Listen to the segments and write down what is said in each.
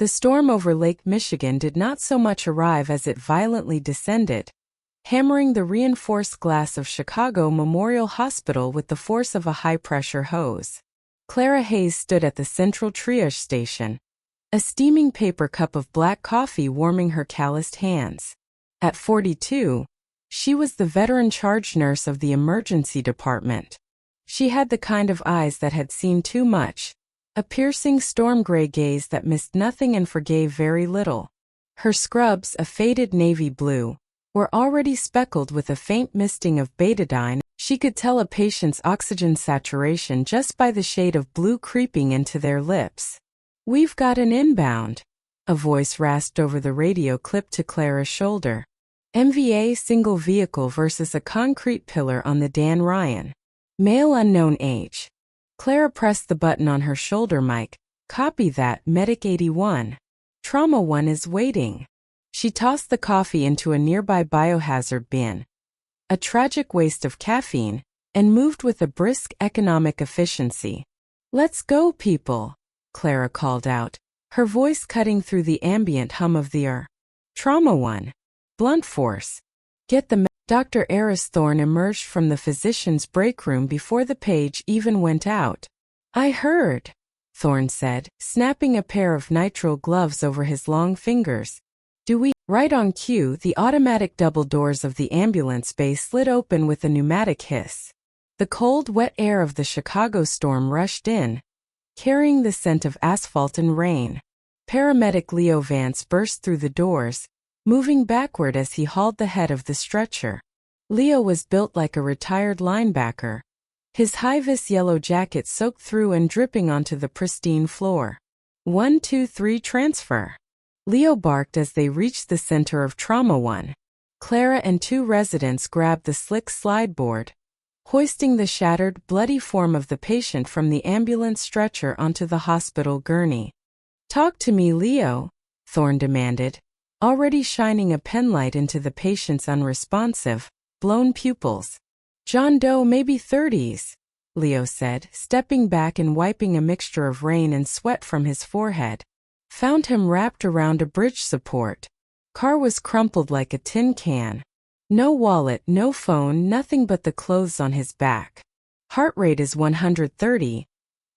The storm over Lake Michigan did not so much arrive as it violently descended, hammering the reinforced glass of Chicago Memorial Hospital with the force of a high-pressure hose. Clara Hayes stood at the central triage station, a steaming paper cup of black coffee warming her calloused hands. At 42, she was the veteran charge nurse of the emergency department. She had the kind of eyes that had seen too much, a piercing storm-gray gaze that missed nothing and forgave very little. Her scrubs, a faded navy blue, were already speckled with a faint misting of betadine. She could tell a patient's oxygen saturation just by the shade of blue creeping into their lips. "We've got an inbound," a voice rasped over the radio clipped to Clara's shoulder. MVA single vehicle versus a concrete pillar on the Dan Ryan. Male unknown age. Clara pressed the button on her shoulder mic. "Copy that, Medic 81. Trauma 1 is waiting." She tossed the coffee into a nearby biohazard bin, a tragic waste of caffeine, and moved with a brisk economic efficiency. "Let's go, people," Clara called out, her voice cutting through the ambient hum of the air. "Trauma 1. Blunt force. Get the Dr. Eris Thorne emerged from the physician's break room before the page even went out. "I heard," Thorne said, snapping a pair of nitrile gloves over his long fingers. "Do we?" Right on cue, the automatic double doors of the ambulance bay slid open with a pneumatic hiss. The cold, wet air of the Chicago storm rushed in, carrying the scent of asphalt and rain. Paramedic Leo Vance burst through the doors, moving backward as he hauled the head of the stretcher. Leo was built like a retired linebacker, his high-vis yellow jacket soaked through and dripping onto the pristine floor. 1, 2, 3 transfer. Leo barked as they reached the center of Trauma 1. Clara and 2 residents grabbed the slick slide board, hoisting the shattered, bloody form of the patient from the ambulance stretcher onto the hospital gurney. "Talk to me, Leo," Thorne demanded, already shining a penlight into the patient's unresponsive, blown pupils. "John Doe, maybe 30s, Leo said, stepping back and wiping a mixture of rain and sweat from his forehead. "Found him wrapped around a bridge support. Car was crumpled like a tin can. No wallet, no phone, nothing but the clothes on his back. Heart rate is 130.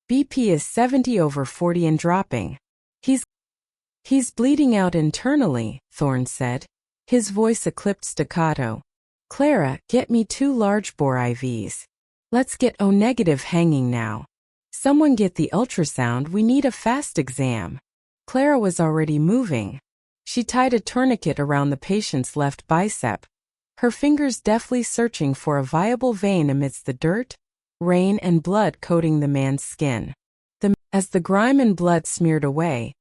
BP is 70/40 and dropping. He's bleeding out internally," Thorne said, his voice a clipped staccato. "Clara, get me 2 large-bore IVs. Let's get O-negative hanging now. Someone get the ultrasound, we need a fast exam." Clara was already moving. She tied a tourniquet around the patient's left bicep, her fingers deftly searching for a viable vein amidst the dirt, rain, and blood coating the man's skin. As the grime and blood smeared away,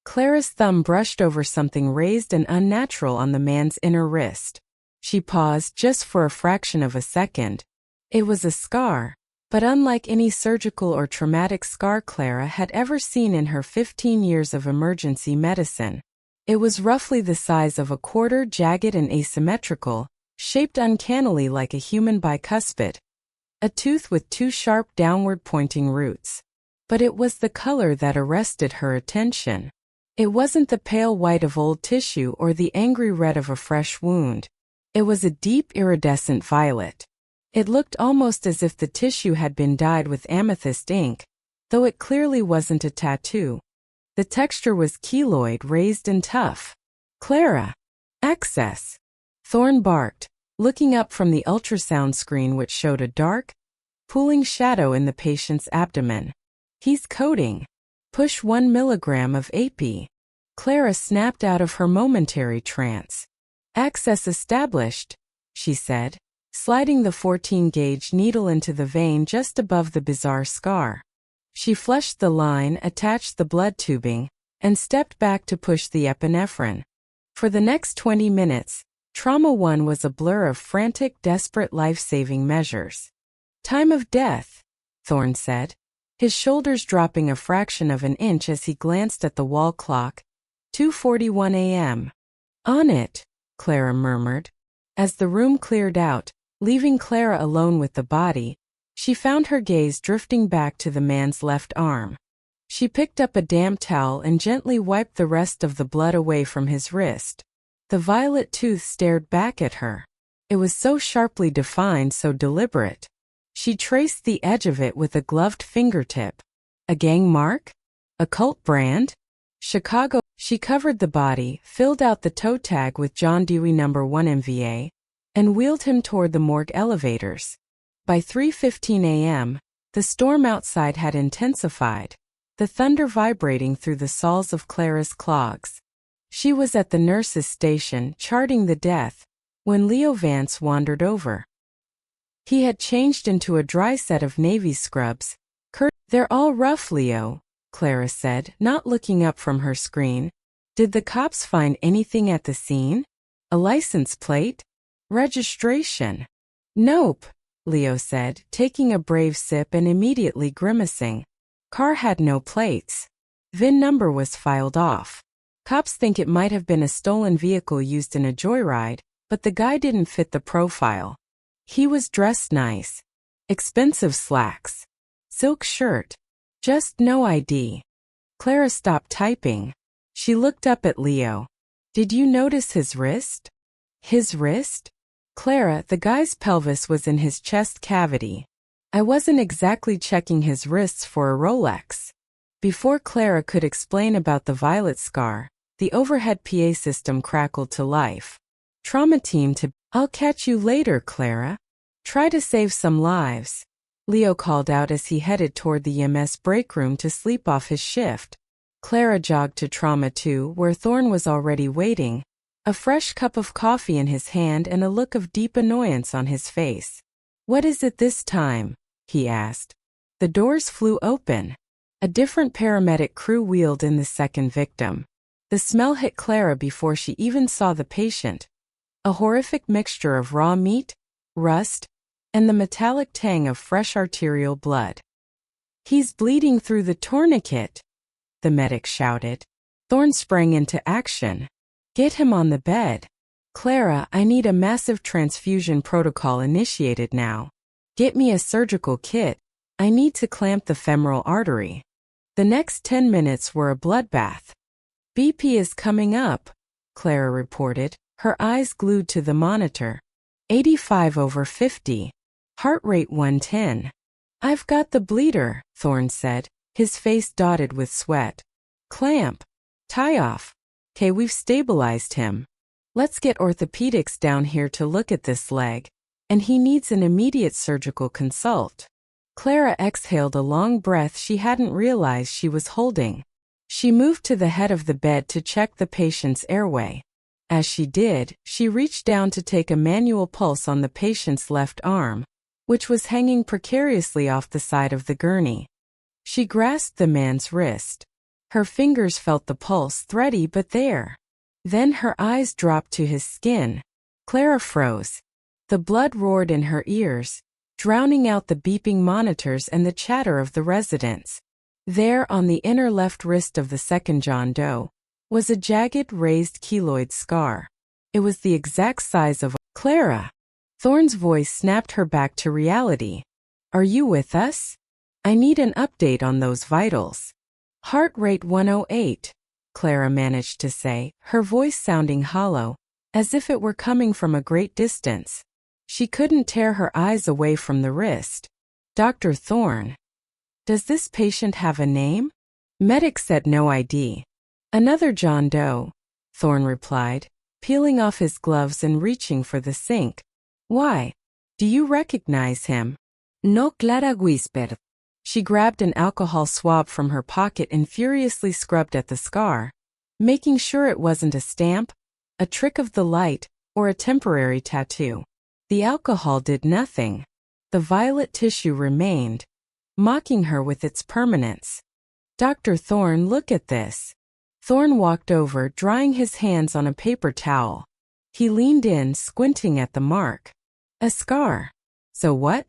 Clara's thumb brushed over something raised and unnatural on the man's inner wrist. She paused just for a fraction of a second. It was a scar, but unlike any surgical or traumatic scar Clara had ever seen in her 15 years of emergency medicine. It was roughly the size of a quarter, jagged and asymmetrical, shaped uncannily like a human bicuspid, a tooth with 2 sharp downward-pointing roots. But it was the color that arrested her attention. It wasn't the pale white of old tissue or the angry red of a fresh wound. It was a deep iridescent violet. It looked almost as if the tissue had been dyed with amethyst ink, though it clearly wasn't a tattoo. The texture was keloid, raised and tough. "Clara! Access!" Thorne barked, looking up from the ultrasound screen which showed a dark, pooling shadow in the patient's abdomen. "He's coding. Push 1 milligram of AP." Clara snapped out of her momentary trance. "Access established," she said, sliding the 14-gauge needle into the vein just above the bizarre scar. She flushed the line, attached the blood tubing, and stepped back to push the epinephrine. For the next 20 minutes, Trauma 1 was a blur of frantic, desperate life-saving measures. "Time of death," Thorne said, his shoulders dropping a fraction of an inch as he glanced at the wall clock. 2:41 a.m. "On it," Clara murmured. As the room cleared out, leaving Clara alone with the body, she found her gaze drifting back to the man's left arm. She picked up a damp towel and gently wiped the rest of the blood away from his wrist. The violet tooth stared back at her. It was so sharply defined, so deliberate. She traced the edge of it with a gloved fingertip. A gang mark? A cult brand? Chicago. She covered the body, filled out the toe tag with John Dewey No. 1 MVA, and wheeled him toward the morgue elevators. By 3:15 a.m., the storm outside had intensified, the thunder vibrating through the soles of Clara's clogs. She was at the nurse's station, charting the death, when Leo Vance wandered over. He had changed into a dry set of navy scrubs. "They're all rough, Leo," Clara said, not looking up from her screen. "Did the cops find anything at the scene? A license plate? Registration?" "Nope," Leo said, taking a brave sip and immediately grimacing. "Car had no plates. VIN number was filed off. Cops think it might have been a stolen vehicle used in a joyride, but the guy didn't fit the profile. He was dressed nice. Expensive slacks. Silk shirt. Just no ID." Clara stopped typing. She looked up at Leo. "Did you notice his wrist?" "His wrist?" "Clara, the guy's pelvis was in his chest cavity. I wasn't exactly checking his wrists for a Rolex." Before Clara could explain about the violet scar, the overhead PA system crackled to life. "Trauma team to..." "I'll catch you later, Clara. Try to save some lives," Leo called out as he headed toward the EMS break room to sleep off his shift. Clara jogged to Trauma 2, where Thorne was already waiting, a fresh cup of coffee in his hand and a look of deep annoyance on his face. "What is it this time?" he asked. The doors flew open. A different paramedic crew wheeled in the second victim. The smell hit Clara before she even saw the patient. A horrific mixture of raw meat, rust, and the metallic tang of fresh arterial blood. "He's bleeding through the tourniquet," the medic shouted. Thorne sprang into action. "Get him on the bed. Clara, I need a massive transfusion protocol initiated now. Get me a surgical kit. I need to clamp the femoral artery." The next 10 minutes were a bloodbath. "BP is coming up," Clara reported, her eyes glued to the monitor. 85/50. Heart rate 110. "I've got the bleeder," Thorne said, his face dotted with sweat. "Clamp. Tie off. 'Kay, we've stabilized him. Let's get orthopedics down here to look at this leg, and he needs an immediate surgical consult." Clara exhaled a long breath she hadn't realized she was holding. She moved to the head of the bed to check the patient's airway. As she did, she reached down to take a manual pulse on the patient's left arm, which was hanging precariously off the side of the gurney. She grasped the man's wrist. Her fingers felt the pulse, thready but there. Then her eyes dropped to his skin. Clara froze. The blood roared in her ears, drowning out the beeping monitors and the chatter of the residents. There, on the inner left wrist of the second John Doe, was a jagged, raised keloid scar. It was the exact size of Clara. Thorne's voice snapped her back to reality. "Are you with us? I need an update on those vitals." "Heart rate 108, Clara managed to say, her voice sounding hollow, as if it were coming from a great distance. She couldn't tear her eyes away from the wrist. "Dr. Thorne. Does this patient have a name?" Medic said no ID. "Another John Doe," Thorne replied, peeling off his gloves and reaching for the sink. "Why? Do you recognize him?" "No," Clara whispered. She grabbed an alcohol swab from her pocket and furiously scrubbed at the scar, making sure it wasn't a stamp, a trick of the light, or a temporary tattoo. The alcohol did nothing. The violet tissue remained, mocking her with its permanence. "Dr. Thorne, look at this." Thorne walked over, drying his hands on a paper towel. He leaned in, squinting at the mark. "A scar. So what?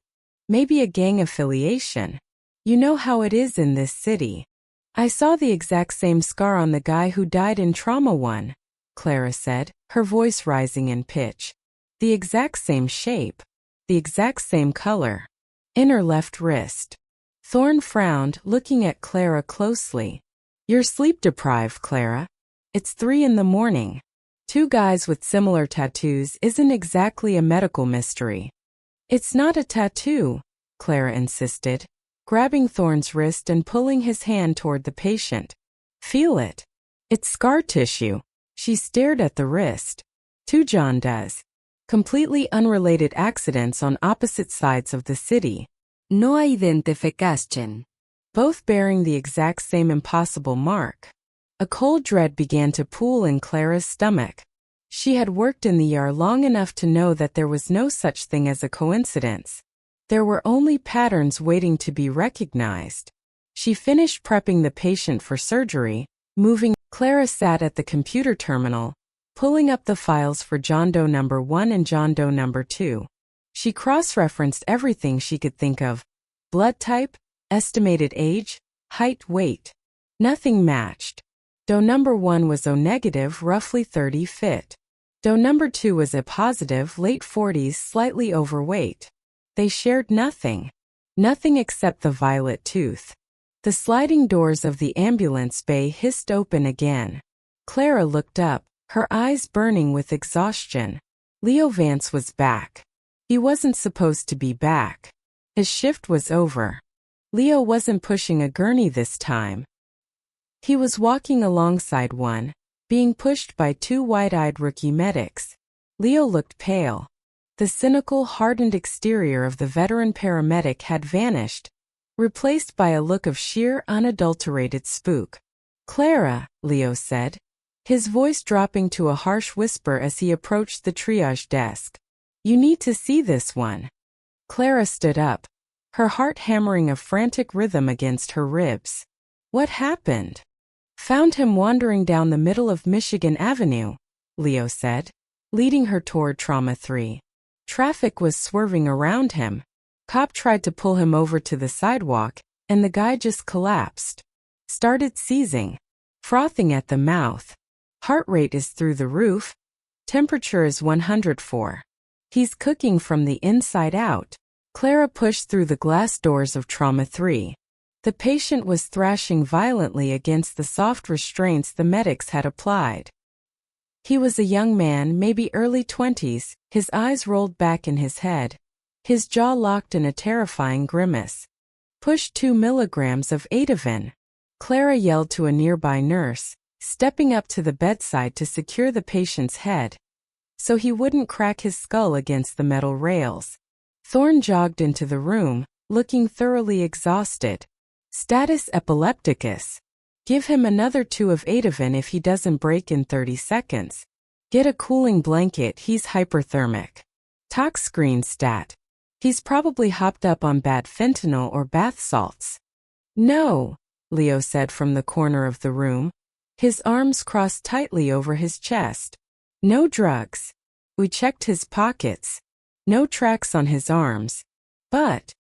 Maybe a gang affiliation. You know how it is in this city. I saw the exact same scar on the guy who died in Trauma 1, Clara said, her voice rising in pitch. The exact same shape. The exact same color. Inner left wrist. Thorne frowned, looking at Clara closely. You're sleep-deprived, Clara. It's 3 in the morning. 2 guys with similar tattoos isn't exactly a medical mystery. It's not a tattoo, Clara insisted, grabbing Thorne's wrist and pulling his hand toward the patient. Feel it. It's scar tissue. She stared at the wrist. 2 jaundices. Completely unrelated accidents on opposite sides of the city. No identification. Both bearing the exact same impossible mark. A cold dread began to pool in Clara's stomach. She had worked in the ER long enough to know that there was no such thing as a coincidence. There were only patterns waiting to be recognized. She finished prepping the patient for surgery, moving. Clara sat at the computer terminal, pulling up the files for John Doe number 1 and John Doe number 2. She cross-referenced everything she could think of. Blood type, estimated age, height, weight. Nothing matched. Doe number 1 was O negative, roughly 30 fit. Doe number 2 was A positive, late 40s, slightly overweight. They shared nothing. Nothing except the violet tooth. The sliding doors of the ambulance bay hissed open again. Clara looked up, her eyes burning with exhaustion. Leo Vance was back. He wasn't supposed to be back. His shift was over. Leo wasn't pushing a gurney this time. He was walking alongside one, being pushed by 2 wide-eyed rookie medics. Leo looked pale. The cynical, hardened exterior of the veteran paramedic had vanished, replaced by a look of sheer, unadulterated spook. Clara, Leo said, his voice dropping to a harsh whisper as he approached the triage desk. You need to see this one. Clara stood up, her heart hammering a frantic rhythm against her ribs. What happened? Found him wandering down the middle of Michigan Avenue, Leo said, leading her toward Trauma 3. Traffic was swerving around him. Cop tried to pull him over to the sidewalk, and the guy just collapsed. Started seizing. Frothing at the mouth. Heart rate is through the roof. Temperature is 104. He's cooking from the inside out. Clara pushed through the glass doors of Trauma 3. The patient was thrashing violently against the soft restraints the medics had applied. He was a young man, maybe early 20s, his eyes rolled back in his head. His jaw locked in a terrifying grimace. Push 2 milligrams of Ativan. Clara yelled to a nearby nurse, stepping up to the bedside to secure the patient's head, so he wouldn't crack his skull against the metal rails. Thorne jogged into the room, looking thoroughly exhausted. Status epilepticus. Give him another 2 of Ativan if he doesn't break in 30 seconds. Get a cooling blanket, he's hyperthermic. Tox screen stat. He's probably hopped up on bad fentanyl or bath salts. No, Leo said from the corner of the room, his arms crossed tightly over his chest. No drugs. We checked his pockets. No tracks on his arms. But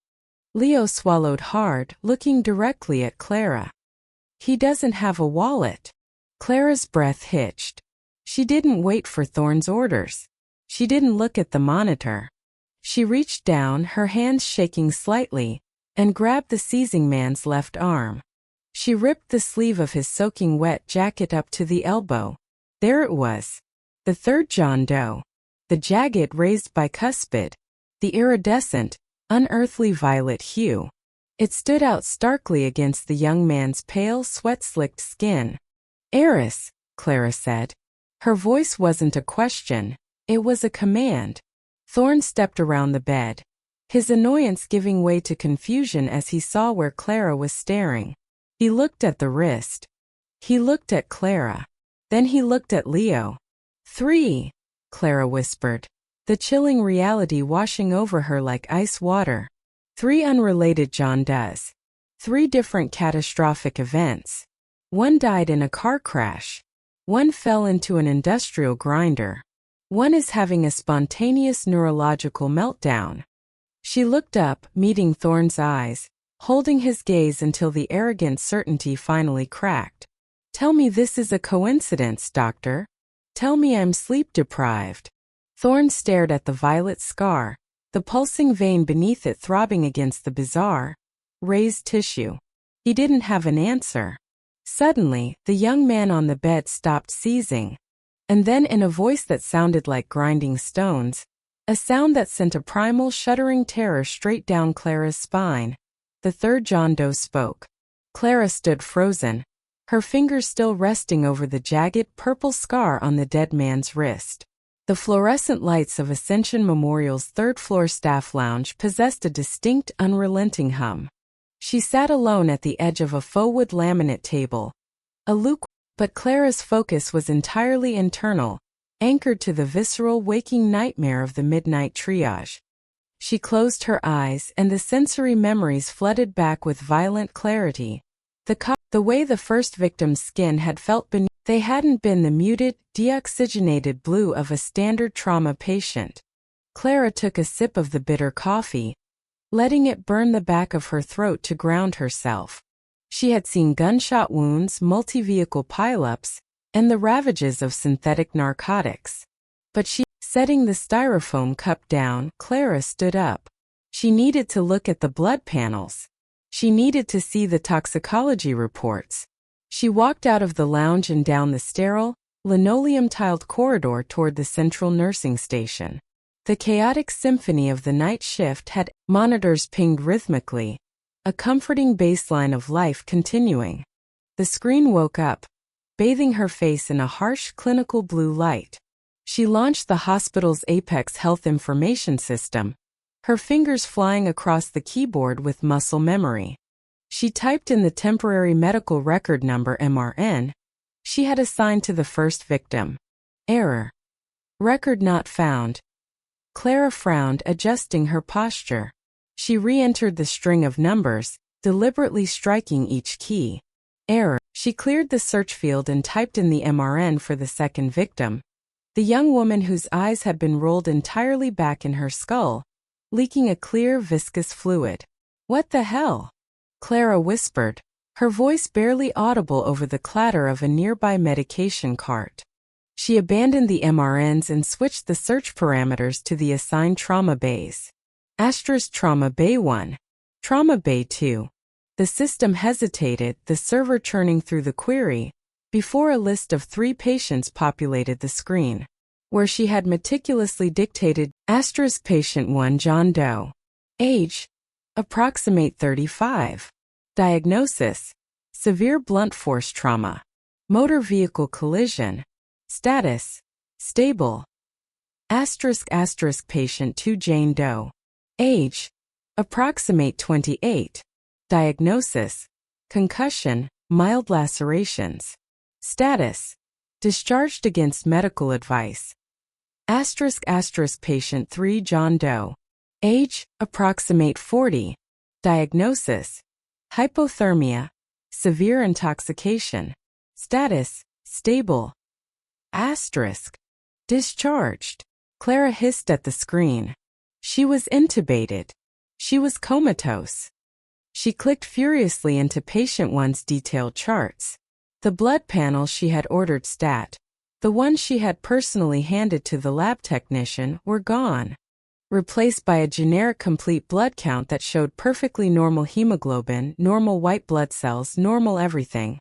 Leo swallowed hard, looking directly at Clara. He doesn't have a wallet. Clara's breath hitched. She didn't wait for Thorne's orders. She didn't look at the monitor. She reached down, her hands shaking slightly, and grabbed the seizing man's left arm. She ripped the sleeve of his soaking wet jacket up to the elbow. There it was. The 3rd John Doe. The jagged raised bicuspid. The iridescent, unearthly violet hue. It stood out starkly against the young man's pale, sweat-slicked skin. Eris, Clara said. Her voice wasn't a question, it was a command. Thorne stepped around the bed, his annoyance giving way to confusion as he saw where Clara was staring. He looked at the wrist. He looked at Clara. Then he looked at Leo. 3, Clara whispered, the chilling reality washing over her like ice water. 3 unrelated John Does. 3 different catastrophic events. 1 died in a car crash. 1 fell into an industrial grinder. 1 is having a spontaneous neurological meltdown. She looked up, meeting Thorne's eyes, holding his gaze until the arrogant certainty finally cracked. Tell me this is a coincidence, doctor. Tell me I'm sleep-deprived. Thorne stared at the violet scar, the pulsing vein beneath it throbbing against the bizarre, raised tissue. He didn't have an answer. Suddenly, the young man on the bed stopped seizing. And then in a voice that sounded like grinding stones, a sound that sent a primal shuddering terror straight down Clara's spine, the third John Doe spoke. Clara stood frozen, her fingers still resting over the jagged purple scar on the dead man's wrist. The fluorescent lights of Ascension Memorial's third-floor staff lounge possessed a distinct, unrelenting hum. She sat alone at the edge of a faux wood laminate table. But Clara's focus was entirely internal, anchored to the visceral waking nightmare of the midnight triage. She closed her eyes and the sensory memories flooded back with violent clarity. The way the first victim's skin had felt beneath, they hadn't been the muted, deoxygenated blue of a standard trauma patient. Clara took a sip of the bitter coffee, letting it burn the back of her throat to ground herself. She had seen gunshot wounds, multi-vehicle pileups, and the ravages of synthetic narcotics. But setting the styrofoam cup down, Clara stood up. She needed to look at the blood panels. She needed to see the toxicology reports. She walked out of the lounge and down the sterile, linoleum-tiled corridor toward the central nursing station. The chaotic symphony of the night shift had monitors pinged rhythmically, a comforting baseline of life continuing. The screen woke up, bathing her face in a harsh clinical blue light. She launched the hospital's Apex Health Information System, her fingers flying across the keyboard with muscle memory. She typed in the temporary medical record number MRN she had assigned to the first victim. Error. Record not found. Clara frowned, adjusting her posture. She re-entered the string of numbers, deliberately striking each key. Error. She cleared the search field and typed in the MRN for the second victim, the young woman whose eyes had been rolled entirely back in her skull, leaking a clear, viscous fluid. "What the hell?" Clara whispered, her voice barely audible over the clatter of a nearby medication cart. She abandoned the MRNs and switched the search parameters to the assigned trauma bays. Asterisk Trauma Bay 1. Trauma Bay 2. The system hesitated, the server churning through the query, before a list of 3 patients populated the screen, where she had meticulously dictated asterisk Patient 1 John Doe. Age. Approximate 35. Diagnosis. Severe blunt force trauma. Motor vehicle collision. Status. Stable. Asterisk Patient 2 Jane Doe. Age. Approximate 28. Diagnosis. Concussion, mild lacerations. Status. Discharged against medical advice. Asterisk Patient 3 John Doe. Age. Approximate 40. Diagnosis. Hypothermia. Severe intoxication. Status. Stable. Asterisk. Discharged. Clara hissed at the screen. She was intubated. She was comatose. She clicked furiously into Patient 1's detailed charts. The blood panels she had ordered stat, the ones she had personally handed to the lab technician, were gone, replaced by a generic complete blood count that showed perfectly normal hemoglobin, normal white blood cells, normal everything.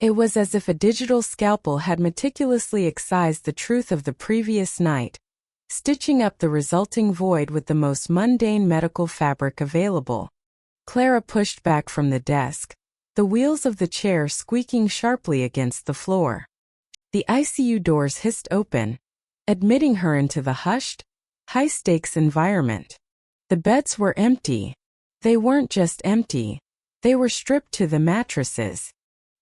It was as if a digital scalpel had meticulously excised the truth of the previous night, stitching up the resulting void with the most mundane medical fabric available. Clara pushed back from the desk, the wheels of the chair squeaking sharply against the floor. The ICU doors hissed open, admitting her into the hushed, high-stakes environment. The beds were empty. They weren't just empty. They were stripped to the mattresses.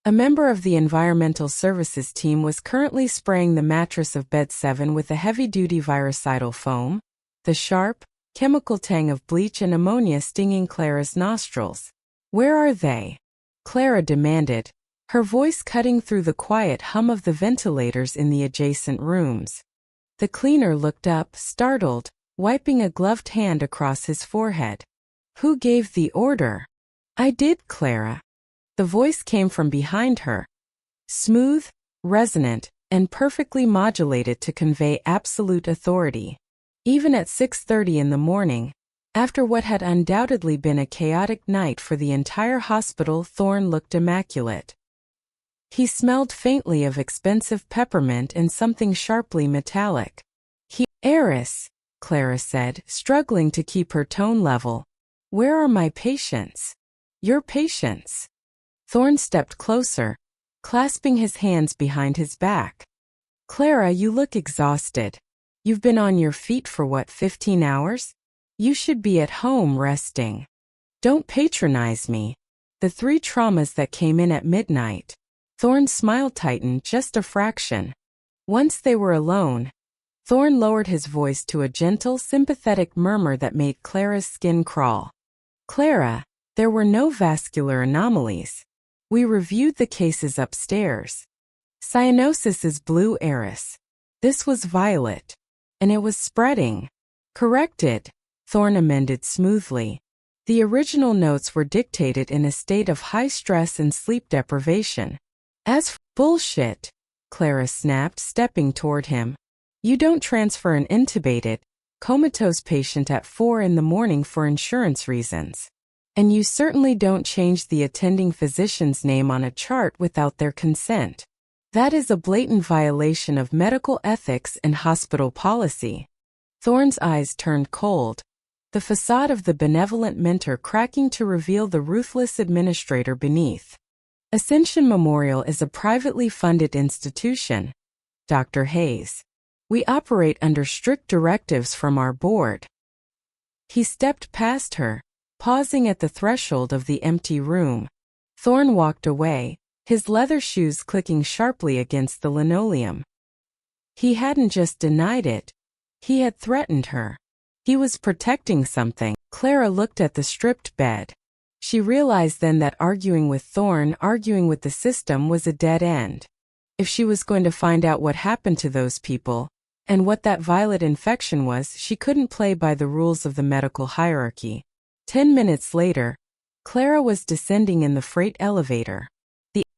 A member of the environmental services team was currently spraying the mattress of bed 7 with a heavy-duty virucidal foam, the sharp, chemical tang of bleach and ammonia stinging Clara's nostrils. "Where are they?" Clara demanded, her voice cutting through the quiet hum of the ventilators in the adjacent rooms. The cleaner looked up, startled, wiping a gloved hand across his forehead. "Who gave the order?" "I did, Clara." The voice came from behind her, smooth, resonant, and perfectly modulated to convey absolute authority. Even at 6:30 in the morning, After what had undoubtedly been a chaotic night for the entire hospital, Thorne looked immaculate. He smelled faintly of expensive peppermint and something sharply metallic. Eris, Clara said, struggling to keep her tone level. Where are my patients? Your patients? Thorne stepped closer, clasping his hands behind his back. Clara, you look exhausted. You've been on your feet for what, 15 hours? You should be at home resting. Don't patronize me. The 3 traumas that came in at midnight. Thorne's smile tightened just a fraction. Once they were alone, Thorne lowered his voice to a gentle, sympathetic murmur that made Clara's skin crawl. Clara, there were no vascular anomalies. We reviewed the cases upstairs. Cyanosis is blue, Eris. This was violet. And it was spreading. Corrected, Thorne amended smoothly. The original notes were dictated in a state of high stress and sleep deprivation. As for bullshit, Clara snapped, stepping toward him. You don't transfer an intubated, comatose patient at 4 in the morning for insurance reasons. And you certainly don't change the attending physician's name on a chart without their consent. That is a blatant violation of medical ethics and hospital policy. Thorne's eyes turned cold, the facade of the benevolent mentor cracking to reveal the ruthless administrator beneath. Ascension Memorial is a privately funded institution, Dr. Hayes. We operate under strict directives from our board. He stepped past her, pausing at the threshold of the empty room. Thorne walked away, his leather shoes clicking sharply against the linoleum. He hadn't just denied it. He had threatened her. He was protecting something. Clara looked at the stripped bed. She realized then that arguing with Thorne, arguing with the system, was a dead end. If she was going to find out what happened to those people, and what that violet infection was, she couldn't play by the rules of the medical hierarchy. 10 minutes later, Clara was descending in the freight elevator.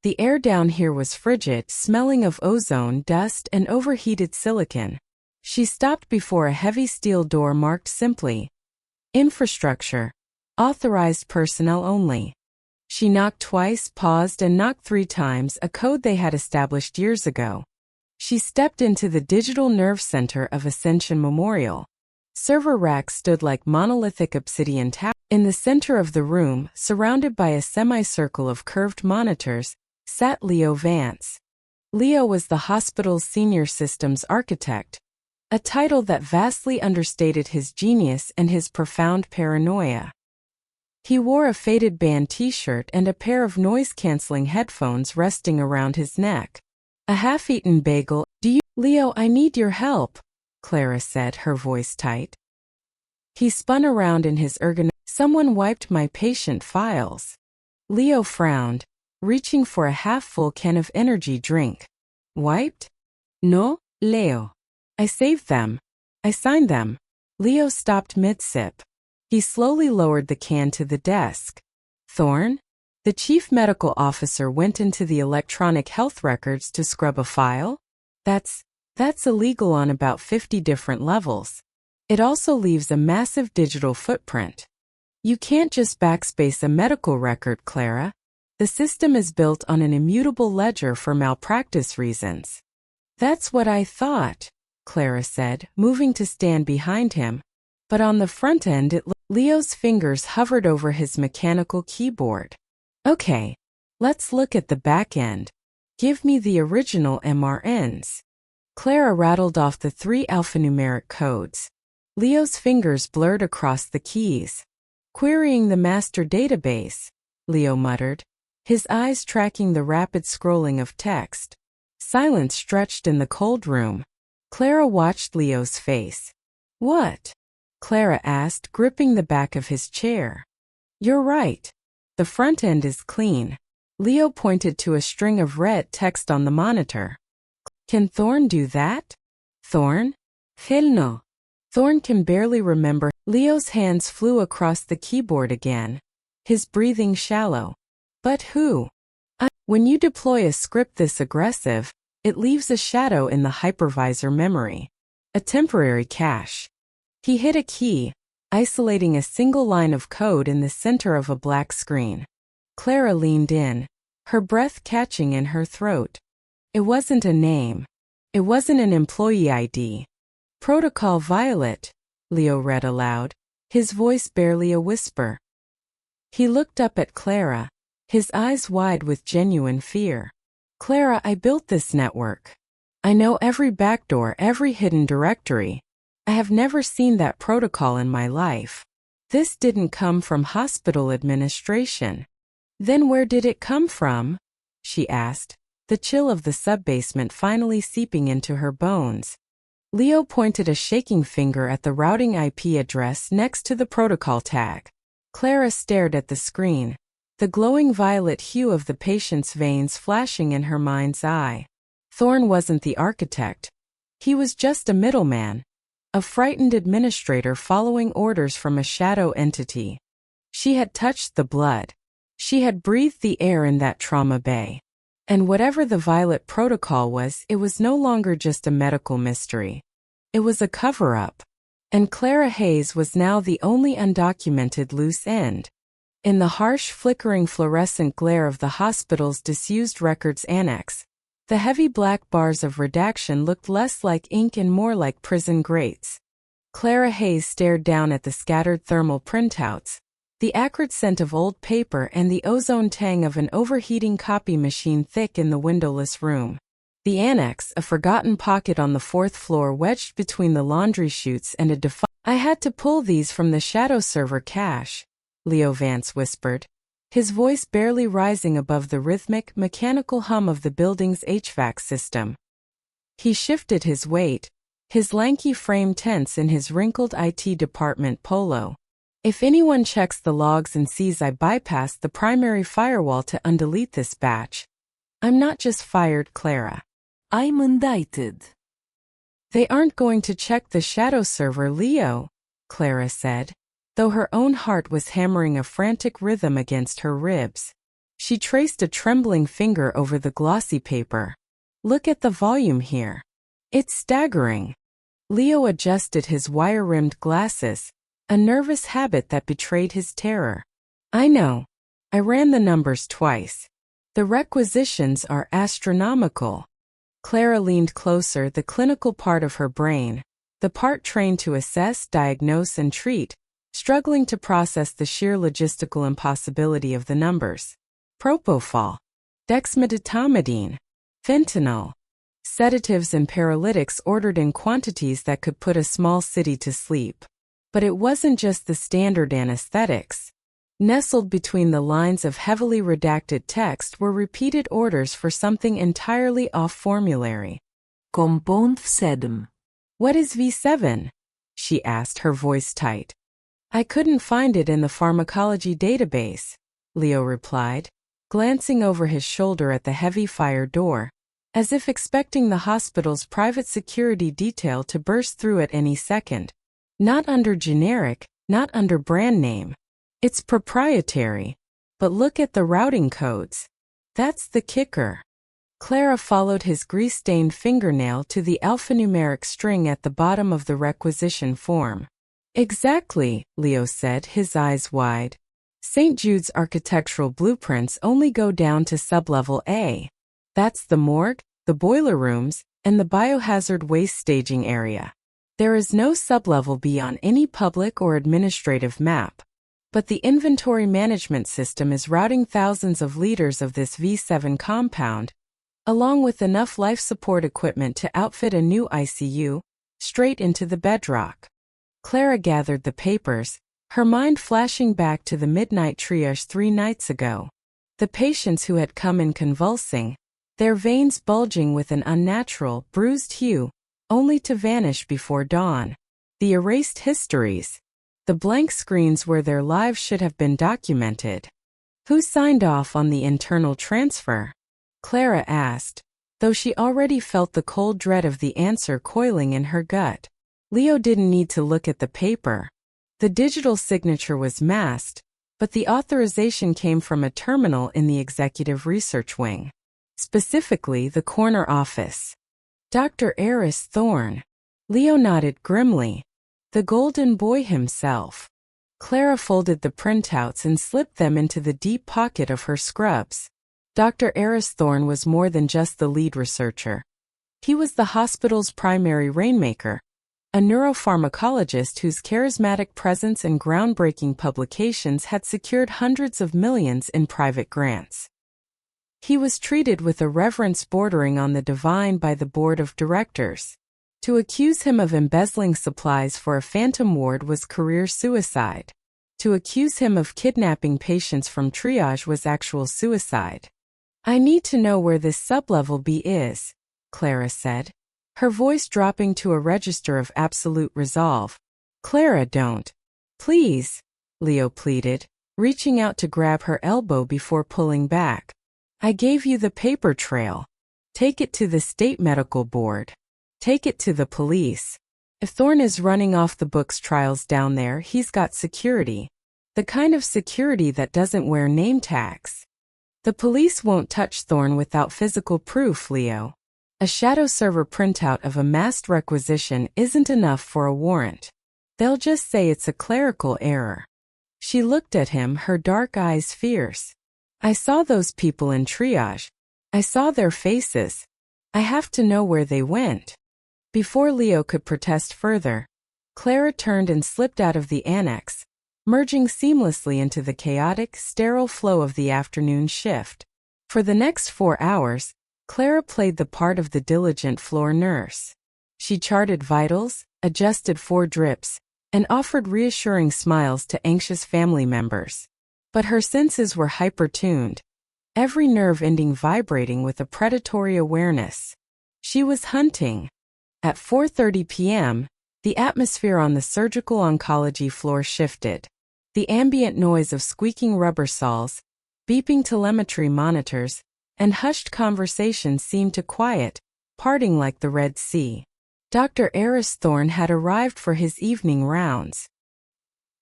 The air down here was frigid, smelling of ozone, dust, and overheated silicon. She stopped before a heavy steel door marked simply, Infrastructure. Authorized personnel only. She knocked twice, paused, and knocked 3 times, a code they had established years ago. She stepped into the digital nerve center of Ascension Memorial. Server racks stood like monolithic obsidian towers. In the center of the room, surrounded by a semicircle of curved monitors, sat Leo Vance. Leo was the hospital's senior systems architect, a title that vastly understated his genius and his profound paranoia. He wore a faded band t-shirt and a pair of noise-canceling headphones resting around his neck. A half-eaten bagel. Leo, I need your help, Clara said, her voice tight. He spun around in his Someone wiped my patient files. Leo frowned, reaching for a half-full can of energy drink. Wiped? No, Leo. I saved them. I signed them. Leo stopped mid-sip. He slowly lowered the can to the desk. Thorne? The chief medical officer went into the electronic health records to scrub a file? That's illegal on about 50 different levels. It also leaves a massive digital footprint. You can't just backspace a medical record, Clara. The system is built on an immutable ledger for malpractice reasons. That's what I thought, Clara said, moving to stand behind him. But on the front end, Leo's fingers hovered over his mechanical keyboard. Okay, let's look at the back end. Give me the original MRNs. Clara rattled off the 3 alphanumeric codes. Leo's fingers blurred across the keys. Querying the master database, Leo muttered, his eyes tracking the rapid scrolling of text. Silence stretched in the cold room. Clara watched Leo's face. What? Clara asked, gripping the back of his chair. You're right. The front end is clean. Leo pointed to a string of red text on the monitor. Can Thorne do that? Thorne? Hell no. Thorne can barely remember. Leo's hands flew across the keyboard again, his breathing shallow. But who? When you deploy a script this aggressive, it leaves a shadow in the hypervisor memory. A temporary cache. He hit a key, isolating a single line of code in the center of a black screen. Clara leaned in, her breath catching in her throat. It wasn't a name. It wasn't an employee ID. Protocol Violet, Leo read aloud, his voice barely a whisper. He looked up at Clara, his eyes wide with genuine fear. Clara, I built this network. I know every backdoor, every hidden directory. I have never seen that protocol in my life. This didn't come from hospital administration. Then where did it come from? She asked, the chill of the subbasement finally seeping into her bones. Leo pointed a shaking finger at the routing IP address next to the protocol tag. Clara stared at the screen, the glowing violet hue of the patient's veins flashing in her mind's eye. Thorne wasn't the architect. He was just a middleman, a frightened administrator following orders from a shadow entity. She had touched the blood. She had breathed the air in that trauma bay. And whatever the Violet Protocol was, it was no longer just a medical mystery. It was a cover-up. And Clara Hayes was now the only undocumented loose end. In the harsh, flickering fluorescent glare of the hospital's disused records annex, the heavy black bars of redaction looked less like ink and more like prison grates. Clara Hayes stared down at the scattered thermal printouts, the acrid scent of old paper and the ozone tang of an overheating copy machine thick in the windowless room. The annex, a forgotten pocket on the 4th floor wedged between the laundry chutes and a I had to pull these from the shadow server cache, Leo Vance whispered, his voice barely rising above the rhythmic, mechanical hum of the building's HVAC system. He shifted his weight, his lanky frame tense in his wrinkled IT department polo. If anyone checks the logs and sees I bypassed the primary firewall to undelete this batch, I'm not just fired, Clara. I'm indicted. They aren't going to check the shadow server, Leo, Clara said, though her own heart was hammering a frantic rhythm against her ribs. She traced a trembling finger over the glossy paper. Look at the volume here. It's staggering. Leo adjusted his wire-rimmed glasses, a nervous habit that betrayed his terror. I know. I ran the numbers twice. The requisitions are astronomical. Clara leaned closer, the clinical part of her brain, the part trained to assess, diagnose, and treat, struggling to process the sheer logistical impossibility of the numbers. Propofol, dexmedetomidine, fentanyl, sedatives and paralytics ordered in quantities that could put a small city to sleep. But it wasn't just the standard anesthetics. Nestled between the lines of heavily redacted text were repeated orders for something entirely off formulary. Compound V7. What is V7? She asked, her voice tight. I couldn't find it in the pharmacology database, Leo replied, glancing over his shoulder at the heavy fire door, as if expecting the hospital's private security detail to burst through at any second. Not under generic, not under brand name. It's proprietary. But look at the routing codes. That's the kicker. Clara followed his grease-stained fingernail to the alphanumeric string at the bottom of the requisition form. Exactly, Leo said, his eyes wide. St. Jude's architectural blueprints only go down to sublevel A. That's the morgue, the boiler rooms, and the biohazard waste staging area. There is no sublevel B on any public or administrative map. But the inventory management system is routing thousands of liters of this V7 compound, along with enough life support equipment to outfit a new ICU, straight into the bedrock. Clara gathered the papers, her mind flashing back to the midnight triage 3 nights ago. The patients who had come in convulsing, their veins bulging with an unnatural, bruised hue, only to vanish before dawn. The erased histories. The blank screens where their lives should have been documented. Who signed off on the internal transfer? Clara asked, though she already felt the cold dread of the answer coiling in her gut. Leo didn't need to look at the paper. The digital signature was masked, but the authorization came from a terminal in the executive research wing. Specifically, the corner office. Dr. Eris Thorne. Leo nodded grimly. The golden boy himself. Clara folded the printouts and slipped them into the deep pocket of her scrubs. Dr. Eris Thorne was more than just the lead researcher. He was the hospital's primary rainmaker, a neuropharmacologist whose charismatic presence and groundbreaking publications had secured hundreds of millions in private grants. He was treated with a reverence bordering on the divine by the board of directors. To accuse him of embezzling supplies for a phantom ward was career suicide. To accuse him of kidnapping patients from triage was actual suicide. "I need to know where this sublevel B is," Clara said, her voice dropping to a register of absolute resolve. "Clara, don't. Please," Leo pleaded, reaching out to grab her elbow before pulling back. "I gave you the paper trail. Take it to the state medical board. Take it to the police. If Thorne is running off the books trials down there, he's got security. The kind of security that doesn't wear name tags. The police won't touch Thorne without physical proof, Leo. A shadow server printout of a masked requisition isn't enough for a warrant. They'll just say it's a clerical error." She looked at him, her dark eyes fierce. "I saw those people in triage. I saw their faces. I have to know where they went." Before Leo could protest further, Clara turned and slipped out of the annex, merging seamlessly into the chaotic, sterile flow of the afternoon shift. For the next 4 hours, Clara played the part of the diligent floor nurse. She charted vitals, adjusted 4 drips, and offered reassuring smiles to anxious family members. But her senses were hyper-tuned, every nerve ending vibrating with a predatory awareness. She was hunting. At 4:30 p.m., the atmosphere on the surgical oncology floor shifted. The ambient noise of squeaking rubber saws, beeping telemetry monitors, and hushed conversation seemed to quiet, parting like the Red Sea. Dr. Eris Thorne had arrived for his evening rounds.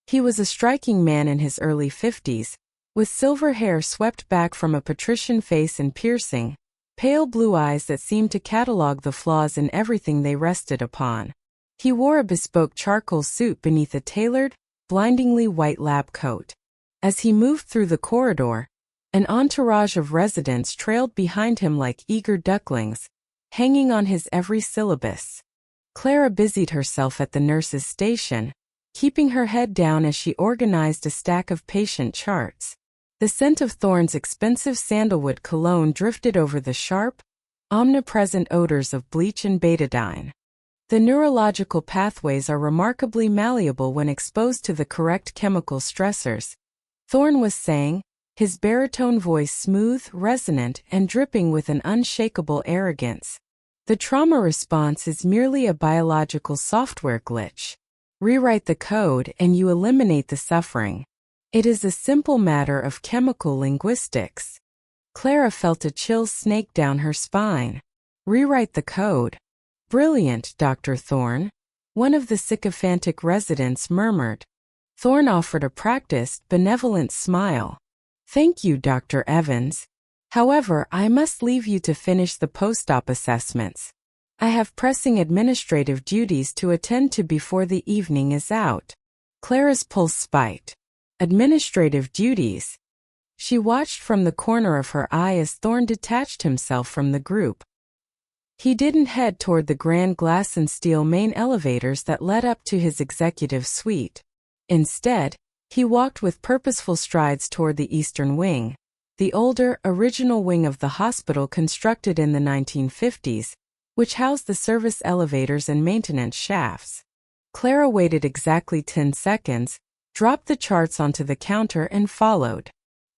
He was a striking man in his early 50s, with silver hair swept back from a patrician face and piercing, pale blue eyes that seemed to catalog the flaws in everything they rested upon. He wore a bespoke charcoal suit beneath a tailored, blindingly white lab coat. As he moved through the corridor, an entourage of residents trailed behind him like eager ducklings, hanging on his every syllabus. Clara busied herself at the nurse's station, keeping her head down as she organized a stack of patient charts. The scent of Thorne's expensive sandalwood cologne drifted over the sharp, omnipresent odors of bleach and betadine. The neurological pathways are remarkably malleable when exposed to the correct chemical stressors, Thorne was saying, his baritone voice smooth, resonant, and dripping with an unshakable arrogance. The trauma response is merely a biological software glitch. Rewrite the code and you eliminate the suffering. It is a simple matter of chemical linguistics. Clara felt a chill snake down her spine. Rewrite the code. Brilliant, Dr. Thorne. One of the sycophantic residents murmured. Thorne offered a practiced, benevolent smile. Thank you, Dr. Evans. However, I must leave you to finish the post-op assessments. I have pressing administrative duties to attend to before the evening is out. Clara's pulse spiked. Administrative duties. She watched from the corner of her eye as Thorne detached himself from the group. He didn't head toward the grand glass and steel main elevators that led up to his executive suite. Instead, he walked with purposeful strides toward the eastern wing, the older, original wing of the hospital constructed in the 1950s, which housed the service elevators and maintenance shafts. Clara waited exactly 10 seconds, dropped the charts onto the counter and followed.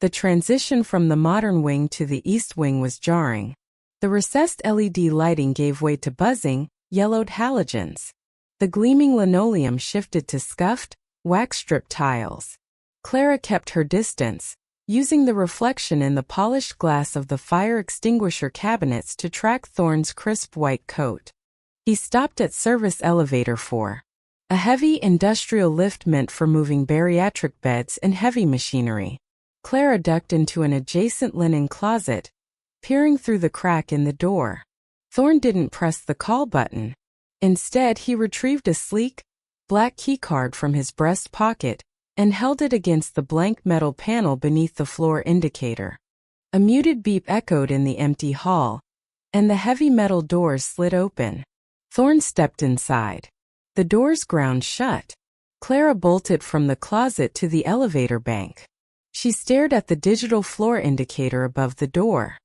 The transition from the modern wing to the east wing was jarring. The recessed LED lighting gave way to buzzing, yellowed halogens. The gleaming linoleum shifted to scuffed, wax-stripped tiles. Clara kept her distance, using the reflection in the polished glass of the fire extinguisher cabinets to track Thorne's crisp white coat. He stopped at service elevator 4. A heavy industrial lift meant for moving bariatric beds and heavy machinery. Clara ducked into an adjacent linen closet, peering through the crack in the door. Thorne didn't press the call button. Instead, he retrieved a sleek, black keycard from his breast pocket and held it against the blank metal panel beneath the floor indicator. A muted beep echoed in the empty hall, and the heavy metal doors slid open. Thorne stepped inside. The doors ground shut. Clara bolted from the closet to the elevator bank. She stared at the digital floor indicator above the door.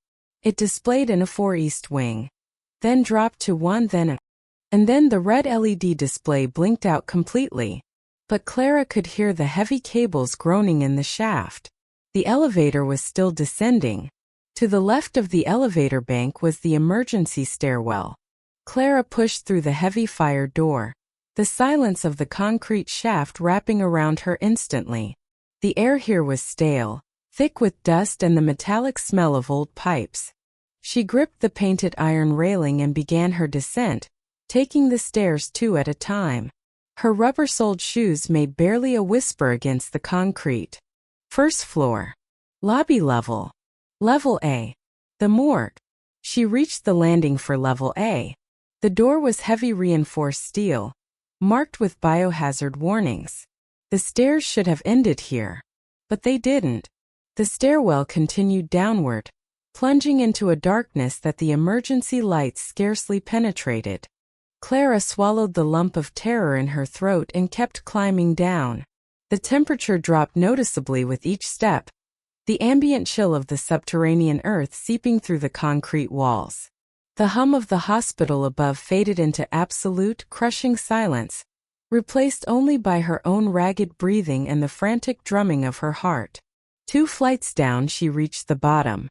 It displayed in a 4 east wing, then dropped to 1, and then the red LED display blinked out completely. But Clara could hear the heavy cables groaning in the shaft. The elevator was still descending. To the left of the elevator bank was the emergency stairwell. Clara pushed through the heavy fire door, the silence of the concrete shaft wrapping around her instantly. The air here was stale, thick with dust and the metallic smell of old pipes. She gripped the painted iron railing and began her descent, taking the stairs 2 at a time. Her rubber-soled shoes made barely a whisper against the concrete. First floor. Lobby level. Level A. The morgue. She reached the landing for Level A. The door was heavy reinforced steel, marked with biohazard warnings. The stairs should have ended here. But they didn't. The stairwell continued downward, plunging into a darkness that the emergency lights scarcely penetrated. Clara swallowed the lump of terror in her throat and kept climbing down. The temperature dropped noticeably with each step, the ambient chill of the subterranean earth seeping through the concrete walls. The hum of the hospital above faded into absolute, crushing silence, replaced only by her own ragged breathing and the frantic drumming of her heart. 2 flights down she reached the bottom.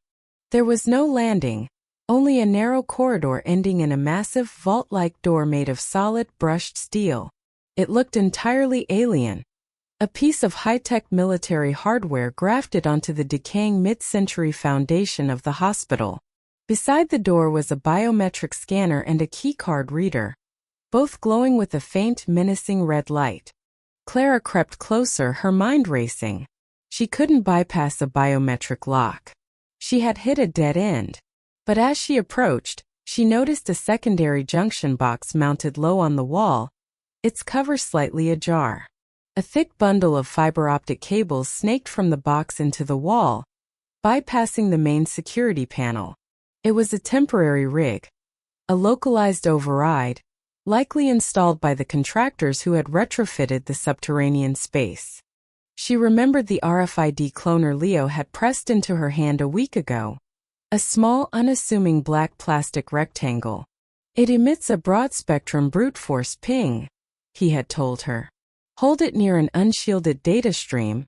There was no landing, only a narrow corridor ending in a massive vault-like door made of solid, brushed steel. It looked entirely alien. A piece of high-tech military hardware grafted onto the decaying mid-century foundation of the hospital. Beside the door was a biometric scanner and a keycard reader, both glowing with a faint, menacing red light. Clara crept closer, her mind racing. She couldn't bypass a biometric lock. She had hit a dead end. But as she approached, she noticed a secondary junction box mounted low on the wall, its cover slightly ajar. A thick bundle of fiber optic cables snaked from the box into the wall, bypassing the main security panel. It was a temporary rig, a localized override, likely installed by the contractors who had retrofitted the subterranean space. She remembered the RFID cloner Leo had pressed into her hand a week ago. A small, unassuming black plastic rectangle. It emits a broad-spectrum brute force ping, he had told her. Hold it near an unshielded data stream,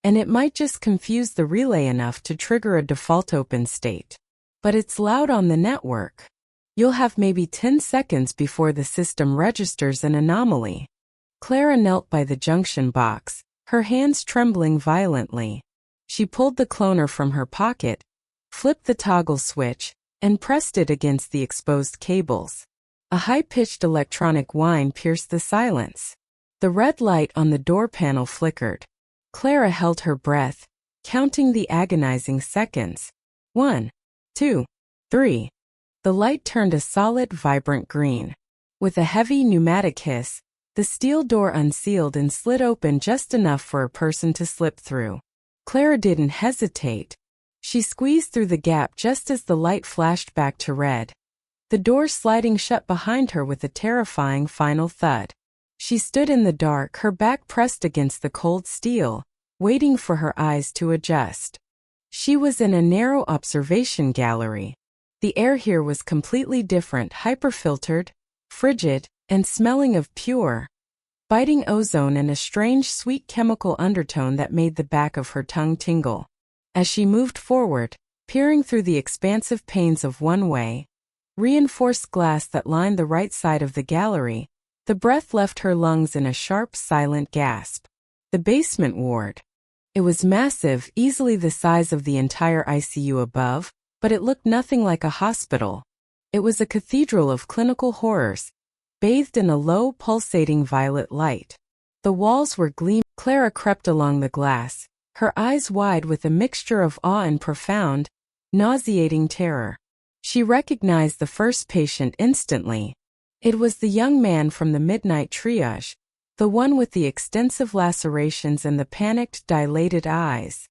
and it might just confuse the relay enough to trigger a default open state. But it's loud on the network. You'll have maybe 10 seconds before the system registers an anomaly. Clara knelt by the junction box, her hands trembling violently. She pulled the cloner from her pocket, flipped the toggle switch, and pressed it against the exposed cables. A high-pitched electronic whine pierced the silence. The red light on the door panel flickered. Clara held her breath, counting the agonizing seconds. 1, 2, 3. The light turned a solid, vibrant green. With a heavy pneumatic hiss, the steel door unsealed and slid open just enough for a person to slip through. Clara didn't hesitate. She squeezed through the gap just as the light flashed back to red, the door sliding shut behind her with a terrifying final thud. She stood in the dark, her back pressed against the cold steel, waiting for her eyes to adjust. She was in a narrow observation gallery. The air here was completely different, hyperfiltered, frigid, and smelling of pure, biting ozone and a strange sweet chemical undertone that made the back of her tongue tingle. As she moved forward, peering through the expansive panes of one-way, reinforced glass that lined the right side of the gallery, the breath left her lungs in a sharp, silent gasp. The basement ward. It was massive, easily the size of the entire ICU above, but it looked nothing like a hospital. It was a cathedral of clinical horrors, bathed in a low, pulsating violet light. The walls were gleaming. Clara crept along the glass, her eyes wide with a mixture of awe and profound, nauseating terror. She recognized the first patient instantly. It was the young man from the midnight triage, the one with the extensive lacerations and the panicked, dilated eyes.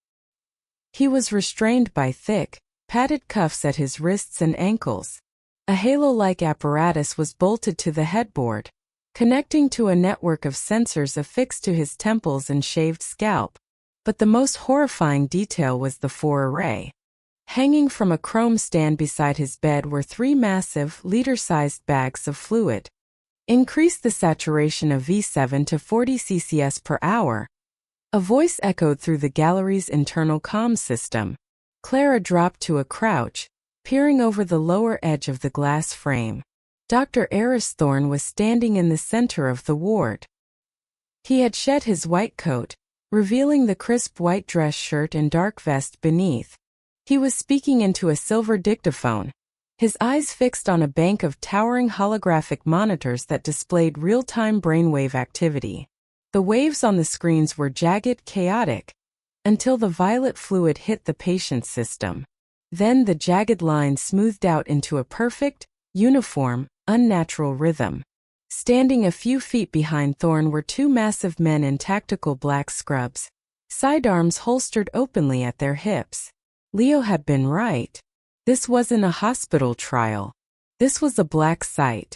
He was restrained by thick, padded cuffs at his wrists and ankles. A halo-like apparatus was bolted to the headboard, connecting to a network of sensors affixed to his temples and shaved scalp. But the most horrifying detail was the four-array. Hanging from a chrome stand beside his bed were 3 massive, liter-sized bags of fluid. Increase the saturation of V7 to 40 ccs per hour. A voice echoed through the gallery's internal comm system. Clara dropped to a crouch, peering over the lower edge of the glass frame. Dr. Eris Thorne was standing in the center of the ward. He had shed his white coat, revealing the crisp white dress shirt and dark vest beneath. He was speaking into a silver dictaphone, his eyes fixed on a bank of towering holographic monitors that displayed real-time brainwave activity. The waves on the screens were jagged, chaotic, until the violet fluid hit the patient's system. Then the jagged lines smoothed out into a perfect, uniform, unnatural rhythm. Standing a few feet behind Thorne were 2 massive men in tactical black scrubs, sidearms holstered openly at their hips. Leo had been right. This wasn't a hospital trial. This was a black site.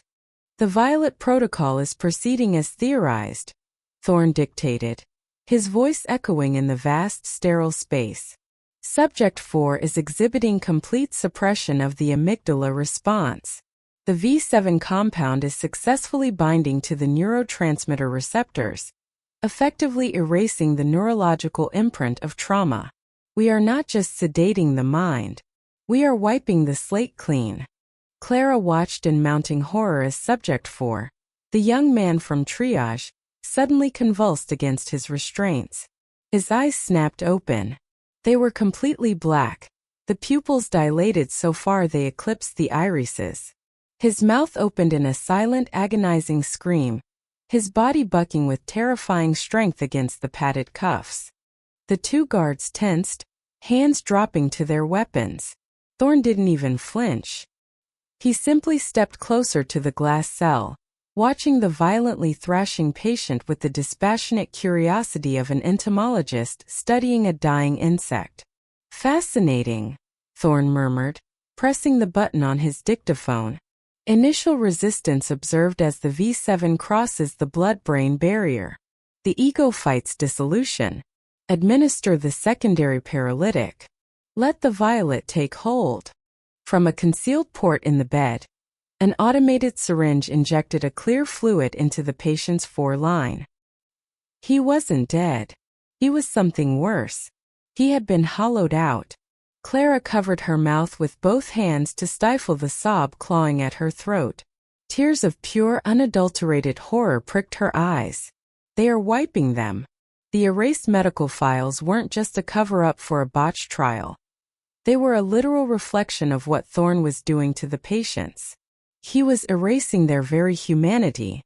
The Violet Protocol is proceeding as theorized, Thorne dictated, his voice echoing in the vast, sterile space. Subject 4 is exhibiting complete suppression of the amygdala response. The V7 compound is successfully binding to the neurotransmitter receptors, effectively erasing the neurological imprint of trauma. We are not just sedating the mind. We are wiping the slate clean. Clara watched in mounting horror as Subject 4, the young man from triage, suddenly convulsed against his restraints. His eyes snapped open. They were completely black, the pupils dilated so far they eclipsed the irises. His mouth opened in a silent, agonizing scream, his body bucking with terrifying strength against the padded cuffs. The 2 guards tensed, hands dropping to their weapons. Thorne didn't even flinch. He simply stepped closer to the glass cell, watching the violently thrashing patient with the dispassionate curiosity of an entomologist studying a dying insect. Fascinating, Thorne murmured, pressing the button on his dictaphone. Initial resistance observed as the V7 crosses the blood-brain barrier. The ego fights dissolution. Administer the secondary paralytic. Let the violet take hold. From a concealed port in the bed, an automated syringe injected a clear fluid into the patient's foreline. He wasn't dead. He was something worse. He had been hollowed out. Clara covered her mouth with both hands to stifle the sob clawing at her throat. Tears of pure, unadulterated horror pricked her eyes. They are wiping them. The erased medical files weren't just a cover-up for a botched trial. They were a literal reflection of what Thorne was doing to the patients. He was erasing their very humanity.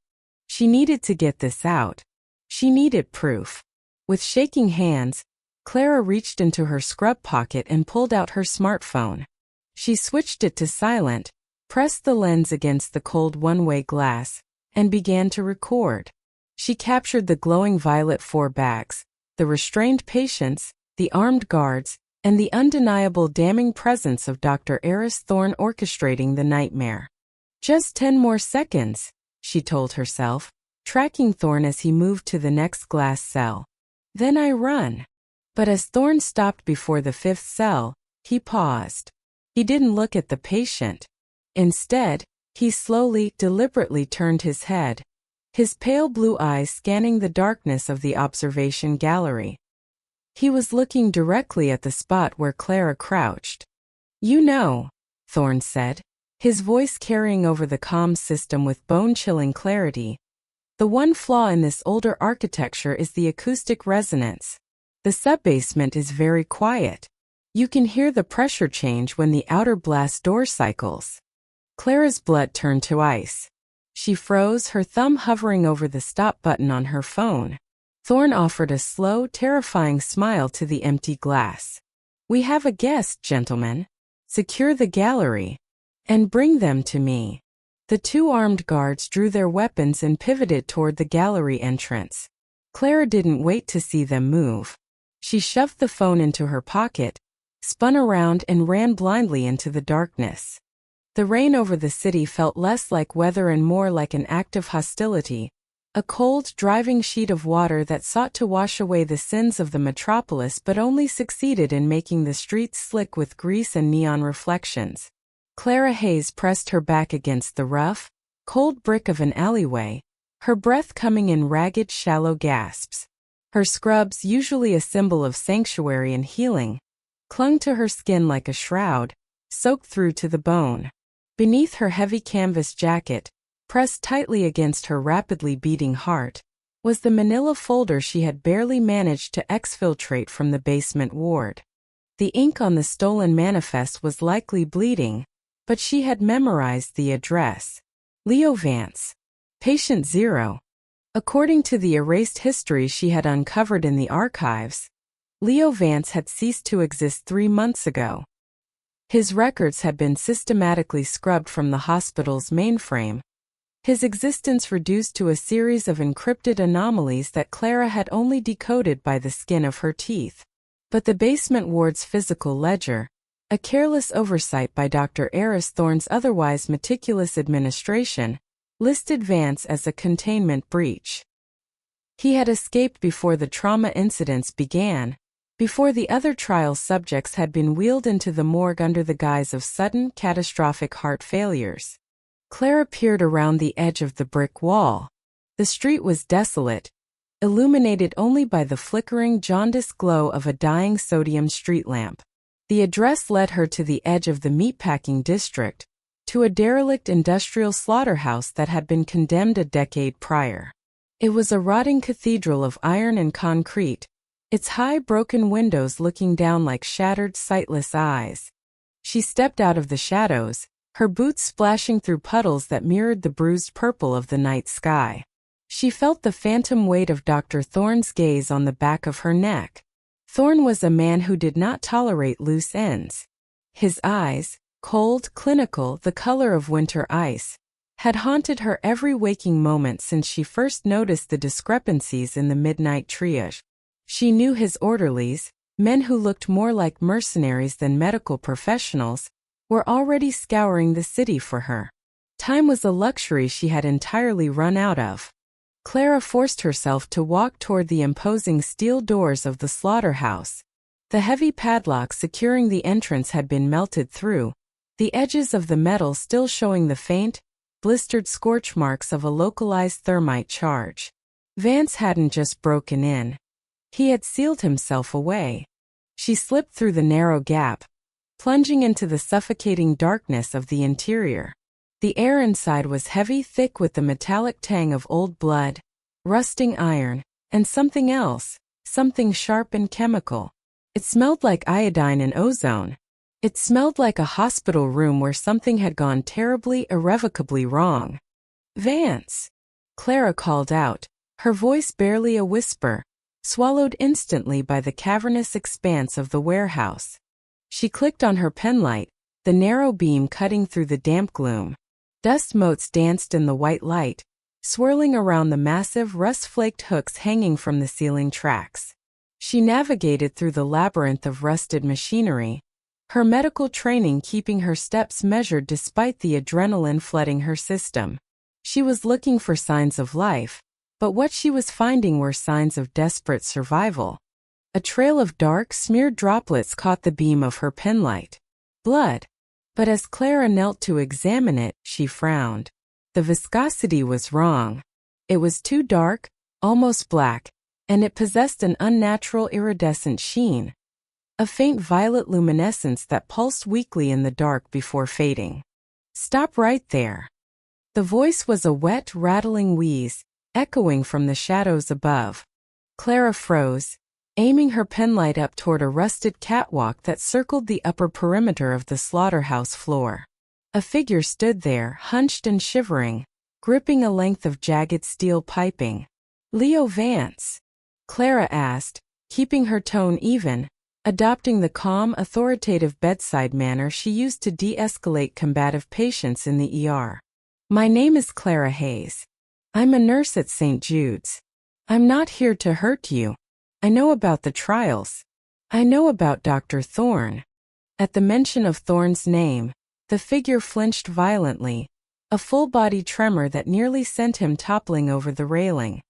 She needed to get this out. She needed proof. With shaking hands, Clara reached into her scrub pocket and pulled out her smartphone. She switched it to silent, pressed the lens against the cold one-way glass, and began to record. She captured the glowing violet 4 bags, the restrained patients, the armed guards, and the undeniable damning presence of Dr. Eris Thorne orchestrating the nightmare. Just 10 more seconds, she told herself, tracking Thorne as he moved to the next glass cell. Then I run. But as Thorne stopped before the 5th cell, he paused. He didn't look at the patient. Instead, he slowly, deliberately turned his head, his pale blue eyes scanning the darkness of the observation gallery. He was looking directly at the spot where Clara crouched. You know, Thorne said, his voice carrying over the comm system with bone-chilling clarity. The one flaw in this older architecture is the acoustic resonance. The subbasement is very quiet. You can hear the pressure change when the outer blast door cycles. Clara's blood turned to ice. She froze, her thumb hovering over the stop button on her phone. Thorne offered a slow, terrifying smile to the empty glass. We have a guest, gentlemen. Secure the gallery. And bring them to me. The two armed guards drew their weapons and pivoted toward the gallery entrance. Clara didn't wait to see them move. She shoved the phone into her pocket, spun around and ran blindly into the darkness. The rain over the city felt less like weather and more like an act of hostility, a cold, driving sheet of water that sought to wash away the sins of the metropolis but only succeeded in making the streets slick with grease and neon reflections. Clara Hayes pressed her back against the rough, cold brick of an alleyway, her breath coming in ragged, shallow gasps. Her scrubs, usually a symbol of sanctuary and healing, clung to her skin like a shroud, soaked through to the bone. Beneath her heavy canvas jacket, pressed tightly against her rapidly beating heart, was the manila folder she had barely managed to exfiltrate from the basement ward. The ink on the stolen manifest was likely bleeding, but she had memorized the address. Leo Vance. Patient 0. According to the erased history she had uncovered in the archives, Leo Vance had ceased to exist 3 months ago. His records had been systematically scrubbed from the hospital's mainframe, his existence reduced to a series of encrypted anomalies that Clara had only decoded by the skin of her teeth. But the basement ward's physical ledger, a careless oversight by Dr. Eris Thorne's otherwise meticulous administration, listed Vance as a containment breach. He had escaped before the trauma incidents began, before the other trial subjects had been wheeled into the morgue under the guise of sudden, catastrophic heart failures. Clara peered around the edge of the brick wall. The street was desolate, illuminated only by the flickering, jaundiced glow of a dying sodium street lamp. The address led her to the edge of the meatpacking district, to a derelict industrial slaughterhouse that had been condemned a decade prior. It was a rotting cathedral of iron and concrete, its high broken windows looking down like shattered, sightless eyes. She stepped out of the shadows, her boots splashing through puddles that mirrored the bruised purple of the night sky. She felt the phantom weight of Dr. Thorne's gaze on the back of her neck. Thorne was a man who did not tolerate loose ends. His eyes, cold, clinical, the color of winter ice, had haunted her every waking moment since she first noticed the discrepancies in the midnight triage. She knew his orderlies, men who looked more like mercenaries than medical professionals, were already scouring the city for her. Time was a luxury she had entirely run out of. Clara forced herself to walk toward the imposing steel doors of the slaughterhouse. The heavy padlock securing the entrance had been melted through, the edges of the metal still showing the faint, blistered scorch marks of a localized thermite charge. Vance hadn't just broken in. He had sealed himself away. She slipped through the narrow gap, plunging into the suffocating darkness of the interior. The air inside was heavy, thick with the metallic tang of old blood, rusting iron, and something else, something sharp and chemical. It smelled like iodine and ozone. It smelled like a hospital room where something had gone terribly, irrevocably wrong. "Vance!" Clara called out, her voice barely a whisper, swallowed instantly by the cavernous expanse of the warehouse. She clicked on her penlight, the narrow beam cutting through the damp gloom. Dust motes danced in the white light, swirling around the massive, rust-flaked hooks hanging from the ceiling tracks. She navigated through the labyrinth of rusted machinery, her medical training keeping her steps measured despite the adrenaline flooding her system. She was looking for signs of life, but what she was finding were signs of desperate survival. A trail of dark, smeared droplets caught the beam of her penlight. Blood. But as Clara knelt to examine it, she frowned. The viscosity was wrong. It was too dark, almost black, and it possessed an unnatural iridescent sheen, a faint violet luminescence that pulsed weakly in the dark before fading. "Stop right there." The voice was a wet, rattling wheeze, echoing from the shadows above. Clara froze, aiming her penlight up toward a rusted catwalk that circled the upper perimeter of the slaughterhouse floor. A figure stood there, hunched and shivering, gripping a length of jagged steel piping. "Leo Vance?" Clara asked, keeping her tone even, adopting the calm, authoritative bedside manner she used to de-escalate combative patients in the ER. My name is Clara Hayes. I'm a nurse at St. Jude's. I'm not here to hurt you. I know about the trials. I know about Dr. Thorne. At the mention of Thorne's name, the figure flinched violently, a full-body tremor that nearly sent him toppling over the railing.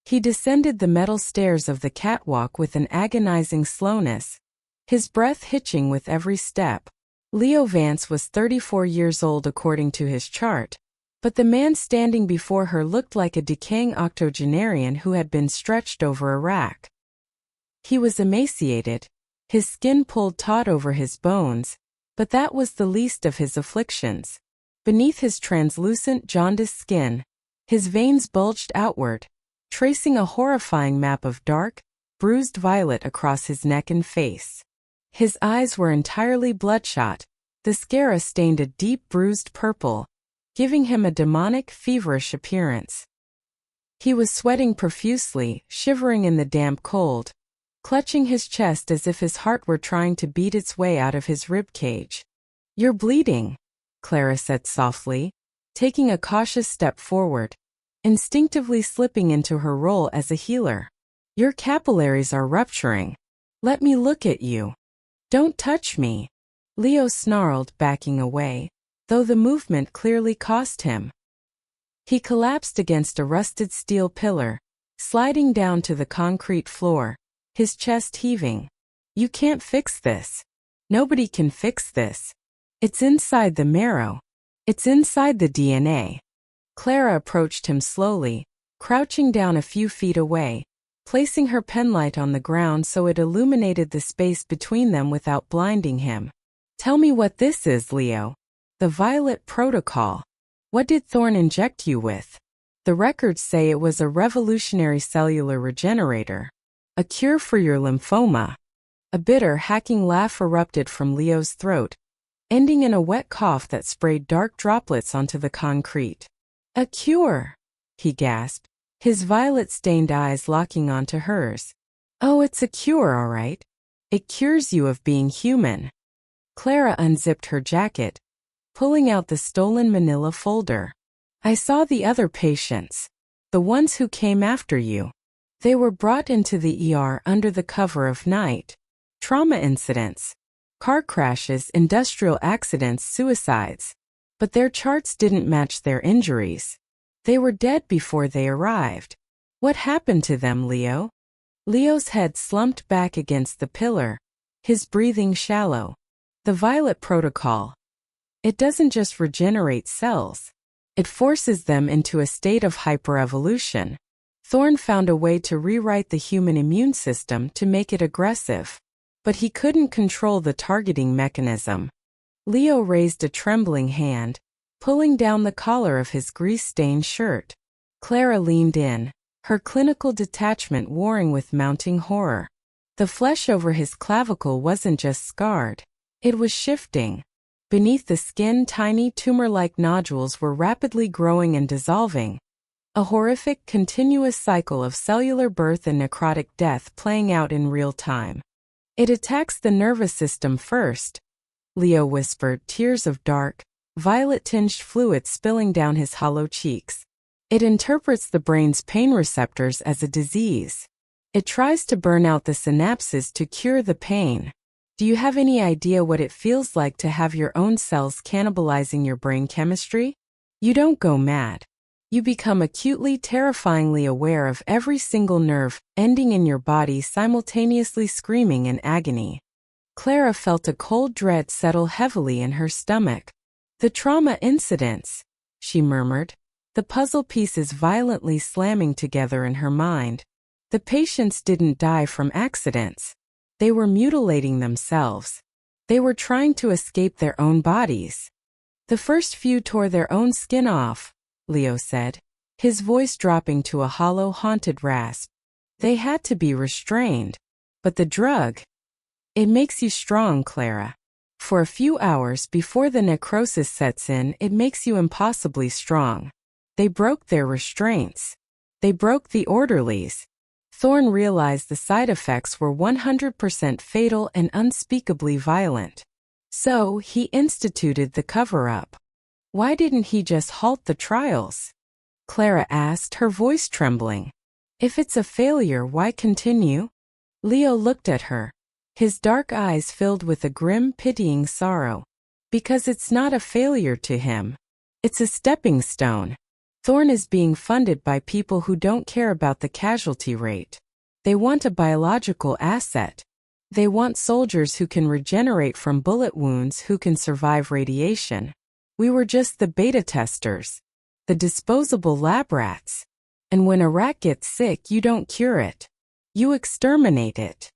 He descended the metal stairs of the catwalk with an agonizing slowness, his breath hitching with every step. Leo Vance was 34 years old according to his chart, but the man standing before her looked like a decaying octogenarian who had been stretched over a rack. He was emaciated, his skin pulled taut over his bones, but that was the least of his afflictions. Beneath his translucent, jaundiced skin, his veins bulged outward, tracing a horrifying map of dark, bruised violet across his neck and face. His eyes were entirely bloodshot, the sclera stained a deep bruised purple, giving him a demonic, feverish appearance. He was sweating profusely, shivering in the damp cold, clutching his chest as if his heart were trying to beat its way out of his rib cage. "You're bleeding," Clara said softly, taking a cautious step forward, instinctively slipping into her role as a healer. "Your capillaries are rupturing. Let me look at you." "Don't touch me," Leo snarled, backing away, though the movement clearly cost him. He collapsed against a rusted steel pillar, sliding down to the concrete floor, his chest heaving. "You can't fix this. Nobody can fix this. It's inside the marrow. It's inside the DNA." Clara approached him slowly, crouching down a few feet away, placing her penlight on the ground so it illuminated the space between them without blinding him. "Tell me what this is, Leo." "The Violet Protocol. What did Thorne inject you with?" "The records say it was a revolutionary cellular regenerator. A cure for your lymphoma." A bitter, hacking laugh erupted from Leo's throat, ending in a wet cough that sprayed dark droplets onto the concrete. "A cure?" he gasped, his violet-stained eyes locking onto hers. "Oh, it's a cure, all right. It cures you of being human." Clara unzipped her jacket, pulling out the stolen manila folder. "I saw the other patients, the ones who came after you. They were brought into the ER under the cover of night. Trauma incidents, car crashes, industrial accidents, suicides. But their charts didn't match their injuries. They were dead before they arrived. What happened to them, Leo?" Leo's head slumped back against the pillar, his breathing shallow. "The Violet Protocol. It doesn't just regenerate cells. It forces them into a state of hyperevolution. Thorne found a way to rewrite the human immune system to make it aggressive. But he couldn't control the targeting mechanism." Leo raised a trembling hand, pulling down the collar of his grease-stained shirt. Clara leaned in, her clinical detachment warring with mounting horror. The flesh over his clavicle wasn't just scarred. It was shifting. Beneath the skin, tiny tumor-like nodules were rapidly growing and dissolving. A horrific, continuous cycle of cellular birth and necrotic death playing out in real time. "It attacks the nervous system first," Leo whispered, tears of dark, violet-tinged fluid spilling down his hollow cheeks. "It interprets the brain's pain receptors as a disease. It tries to burn out the synapses to cure the pain. Do you have any idea what it feels like to have your own cells cannibalizing your brain chemistry? You don't go mad. You become acutely, terrifyingly aware of every single nerve ending in your body simultaneously screaming in agony." Clara felt a cold dread settle heavily in her stomach. "The trauma incidents," she murmured, the puzzle pieces violently slamming together in her mind. The patients didn't die from accidents. They were mutilating themselves. They were trying to escape their own bodies. "The first few tore their own skin off," Leo said, his voice dropping to a hollow, haunted rasp. "They had to be restrained. But the drug, it makes you strong, Clara. For a few hours before the necrosis sets in, it makes you impossibly strong. They broke their restraints. They broke the orderlies." Thorne realized the side effects were 100% fatal and unspeakably violent. So he instituted the cover-up. Why didn't he just halt the trials? Clara asked, her voice trembling. If it's a failure, why continue? Leo looked at her, his dark eyes filled with a grim, pitying sorrow. Because it's not a failure to him. It's a stepping stone. Thorn is being funded by people who don't care about the casualty rate. They want a biological asset. They want soldiers who can regenerate from bullet wounds, who can survive radiation. We were just the beta testers. The disposable lab rats. And when a rat gets sick, you don't cure it. You exterminate it.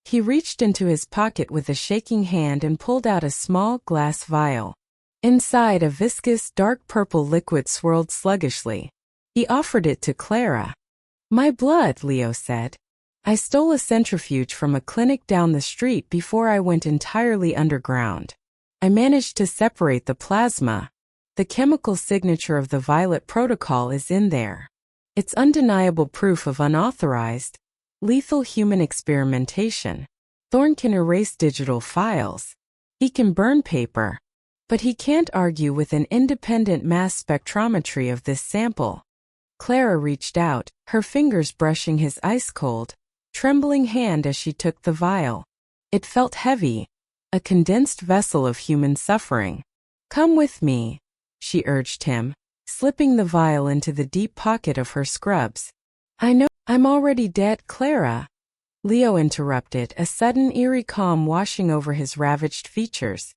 He reached into his pocket with a shaking hand and pulled out a small glass vial. Inside, a viscous, dark purple liquid swirled sluggishly. He offered it to Clara. My blood, Leo said. I stole a centrifuge from a clinic down the street before I went entirely underground. I managed to separate the plasma. The chemical signature of the Violet Protocol is in there. It's undeniable proof of unauthorized, lethal human experimentation. Thorn can erase digital files. He can burn paper. But he can't argue with an independent mass spectrometry of this sample. Clara reached out, her fingers brushing his ice-cold, trembling hand as she took the vial. It felt heavy, a condensed vessel of human suffering. Come with me, she urged him, slipping the vial into the deep pocket of her scrubs. I know I'm already dead, Clara. Leo interrupted, a sudden eerie calm washing over his ravaged features.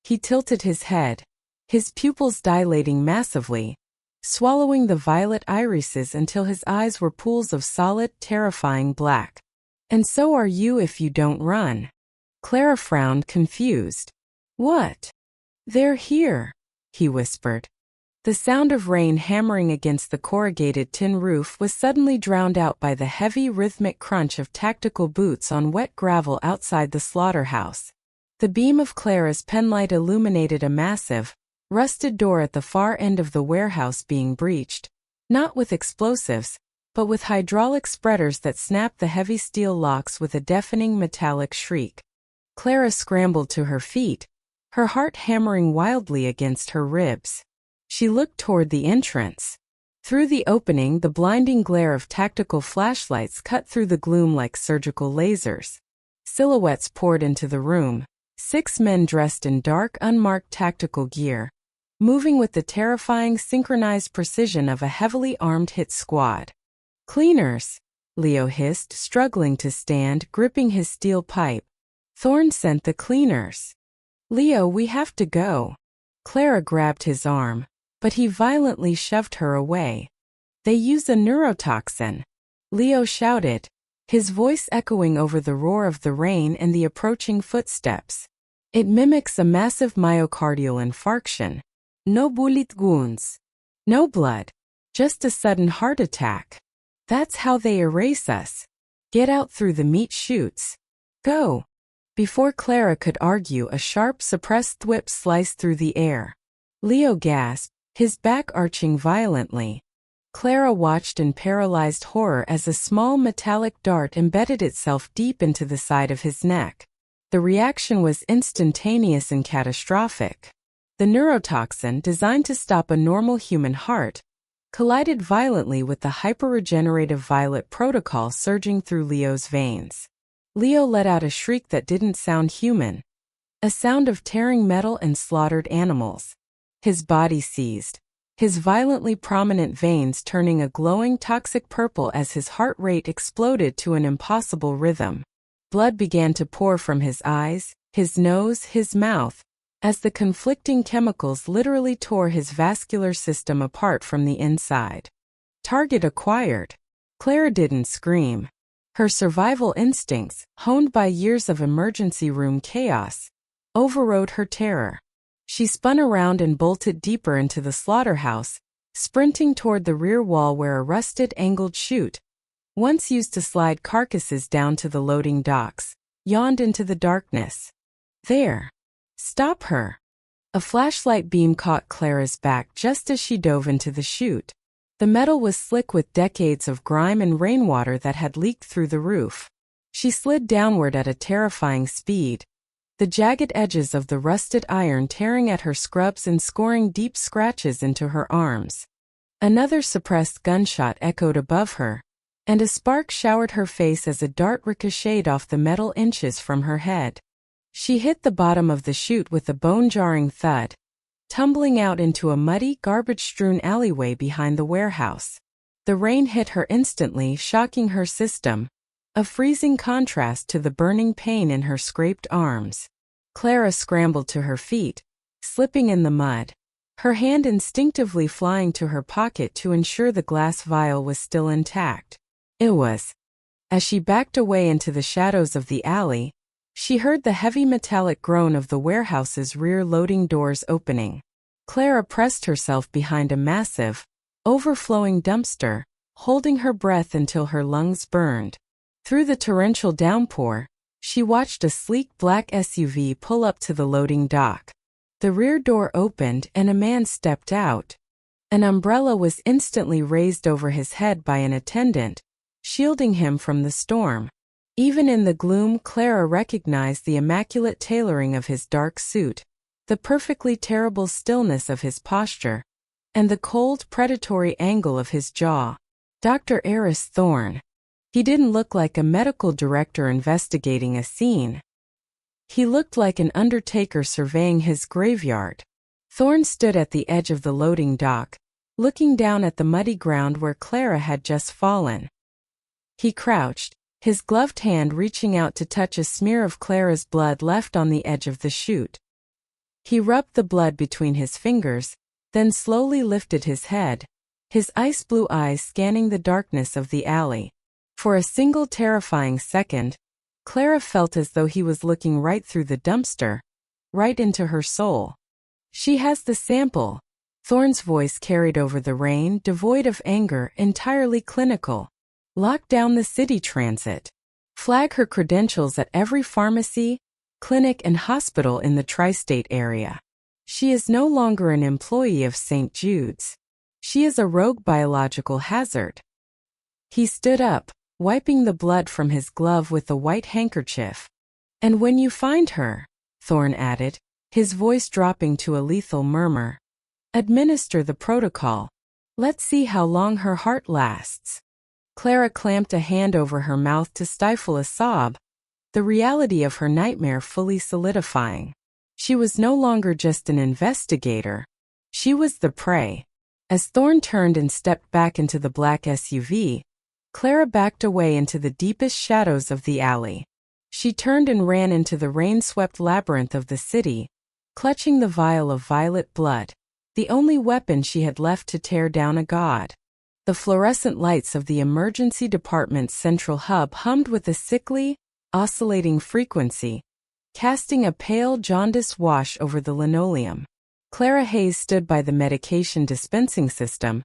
He tilted his head, his pupils dilating massively, swallowing the violet irises until his eyes were pools of solid, terrifying black. And so are you if you don't run. Clara frowned, confused. What? They're here, he whispered. The sound of rain hammering against the corrugated tin roof was suddenly drowned out by the heavy, rhythmic crunch of tactical boots on wet gravel outside the slaughterhouse. The beam of Clara's penlight illuminated a massive, rusted door at the far end of the warehouse being breached, not with explosives, but with hydraulic spreaders that snapped the heavy steel locks with a deafening metallic shriek. Clara scrambled to her feet, her heart hammering wildly against her ribs. She looked toward the entrance. Through the opening, the blinding glare of tactical flashlights cut through the gloom like surgical lasers. Silhouettes poured into the room. 6 men dressed in dark, unmarked tactical gear, moving with the terrifying synchronized precision of a heavily armed hit squad. Cleaners, Leo hissed, struggling to stand, gripping his steel pipe. Thorn sent the cleaners. Leo, we have to go. Clara grabbed his arm, but he violently shoved her away. They use a neurotoxin, Leo shouted, his voice echoing over the roar of the rain and the approaching footsteps. It mimics a massive myocardial infarction. No bullet wounds. No blood. Just a sudden heart attack. That's how they erase us. Get out through the meat chutes. Go. Before Clara could argue, a sharp, suppressed thwip sliced through the air. Leo gasped, his back arching violently. Clara watched in paralyzed horror as a small metallic dart embedded itself deep into the side of his neck. The reaction was instantaneous and catastrophic. The neurotoxin, designed to stop a normal human heart, collided violently with the hyperregenerative Violet Protocol surging through Leo's veins. Leo let out a shriek that didn't sound human, a sound of tearing metal and slaughtered animals. His body seized, his violently prominent veins turning a glowing toxic purple as his heart rate exploded to an impossible rhythm. Blood began to pour from his eyes, his nose, his mouth, as the conflicting chemicals literally tore his vascular system apart from the inside. Target acquired. Clara didn't scream. Her survival instincts, honed by years of emergency room chaos, overrode her terror. She spun around and bolted deeper into the slaughterhouse, sprinting toward the rear wall where a rusted angled chute, once used to slide carcasses down to the loading docks, yawned into the darkness. There. Stop her. A flashlight beam caught Clara's back just as she dove into the chute. The metal was slick with decades of grime and rainwater that had leaked through the roof. She slid downward at a terrifying speed, the jagged edges of the rusted iron tearing at her scrubs and scoring deep scratches into her arms. Another suppressed gunshot echoed above her, and a spark showered her face as a dart ricocheted off the metal inches from her head. She hit the bottom of the chute with a bone-jarring thud, tumbling out into a muddy, garbage-strewn alleyway behind the warehouse. The rain hit her instantly, shocking her system, a freezing contrast to the burning pain in her scraped arms. Clara scrambled to her feet, slipping in the mud, her hand instinctively flying to her pocket to ensure the glass vial was still intact. It was. As she backed away into the shadows of the alley, she heard the heavy metallic groan of the warehouse's rear loading doors opening. Clara pressed herself behind a massive, overflowing dumpster, holding her breath until her lungs burned. Through the torrential downpour, she watched a sleek black SUV pull up to the loading dock. The rear door opened and a man stepped out. An umbrella was instantly raised over his head by an attendant, shielding him from the storm. Even in the gloom, Clara recognized the immaculate tailoring of his dark suit, the perfectly terrible stillness of his posture, and the cold, predatory angle of his jaw. Dr. Eris Thorne. He didn't look like a medical director investigating a scene. He looked like an undertaker surveying his graveyard. Thorne stood at the edge of the loading dock, looking down at the muddy ground where Clara had just fallen. He crouched, his gloved hand reaching out to touch a smear of Clara's blood left on the edge of the chute. He rubbed the blood between his fingers, then slowly lifted his head, his ice-blue eyes scanning the darkness of the alley. For a single terrifying second, Clara felt as though he was looking right through the dumpster, right into her soul. "She has the sample." Thorne's voice carried over the rain, devoid of anger, entirely clinical. "Lock down the city transit. Flag her credentials at every pharmacy, clinic and hospital in the tri-state area. She is no longer an employee of St. Jude's. She is a rogue biological hazard." He stood up, wiping the blood from his glove with a white handkerchief. "And when you find her," Thorne added, his voice dropping to a lethal murmur, "administer the protocol. Let's see how long her heart lasts." Clara clamped a hand over her mouth to stifle a sob, the reality of her nightmare fully solidifying. She was no longer just an investigator. She was the prey. As Thorne turned and stepped back into the black SUV, Clara backed away into the deepest shadows of the alley. She turned and ran into the rain-swept labyrinth of the city, clutching the vial of violet blood, the only weapon she had left to tear down a god. The fluorescent lights of the emergency department's central hub hummed with a sickly, oscillating frequency, casting a pale, jaundiced wash over the linoleum. Clara Hayes stood by the medication dispensing system,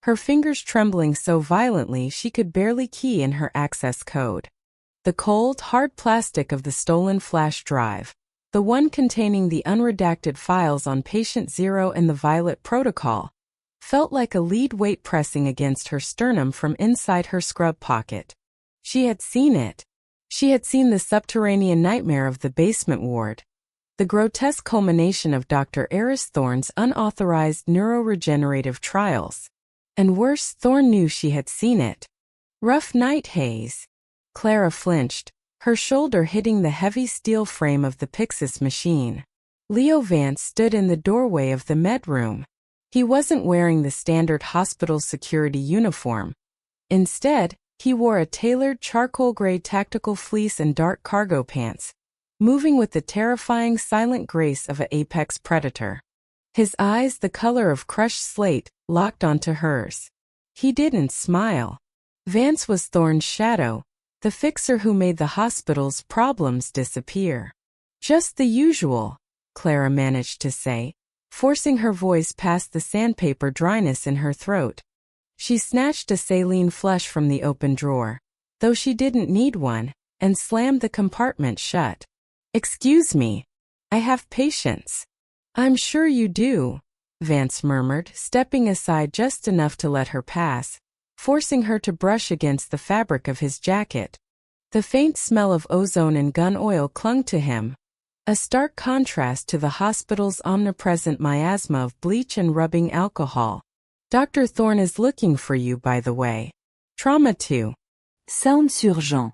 her fingers trembling so violently she could barely key in her access code. The cold, hard plastic of the stolen flash drive, the one containing the unredacted files on Patient Zero and the Violet Protocol, felt like a lead weight pressing against her sternum from inside her scrub pocket. She had seen it. She had seen the subterranean nightmare of the basement ward, the grotesque culmination of Dr. Eris Thorne's unauthorized neuroregenerative trials. And worse, Thorne knew she had seen it. "Rough night, Hayes." Clara flinched, her shoulder hitting the heavy steel frame of the Pyxis machine. Leo Vance stood in the doorway of the med room. He wasn't wearing the standard hospital security uniform. Instead, he wore a tailored charcoal gray tactical fleece and dark cargo pants, moving with the terrifying silent grace of an apex predator. His eyes, the color of crushed slate, locked onto hers. He didn't smile. Vance was Thorne's shadow, the fixer who made the hospital's problems disappear. "Just the usual," Clara managed to say, forcing her voice past the sandpaper dryness in her throat. She snatched a saline flush from the open drawer, though she didn't need one, and slammed the compartment shut. "Excuse me. I have patience." "I'm sure you do," Vance murmured, stepping aside just enough to let her pass, forcing her to brush against the fabric of his jacket. The faint smell of ozone and gun oil clung to him, a stark contrast to the hospital's omnipresent miasma of bleach and rubbing alcohol. Dr. Thorne is looking for you, by the way. Trauma 2. Sounds urgent.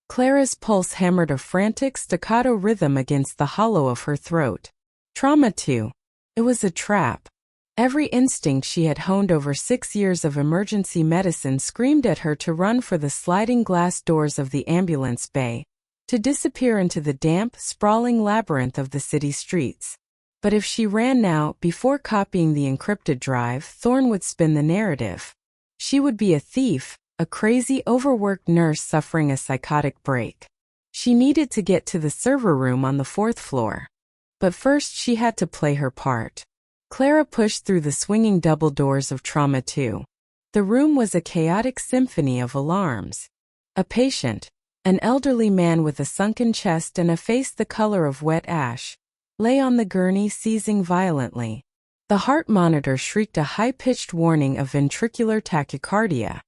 Clara's pulse hammered a frantic staccato rhythm against the hollow of her throat. Trauma 2. It was a trap. Every instinct she had honed over 6 years of emergency medicine screamed at her to run for the sliding glass doors of the ambulance bay, to disappear into the damp, sprawling labyrinth of the city streets. But if she ran now, before copying the encrypted drive, Thorne would spin the narrative. She would be a thief, a crazy, overworked nurse suffering a psychotic break. She needed to get to the server room on the 4th floor. But first she had to play her part. Clara pushed through the swinging double doors of Trauma 2. The room was a chaotic symphony of alarms. A patient, an elderly man with a sunken chest and a face the color of wet ash, lay on the gurney seizing violently. The heart monitor shrieked a high-pitched warning of ventricular tachycardia.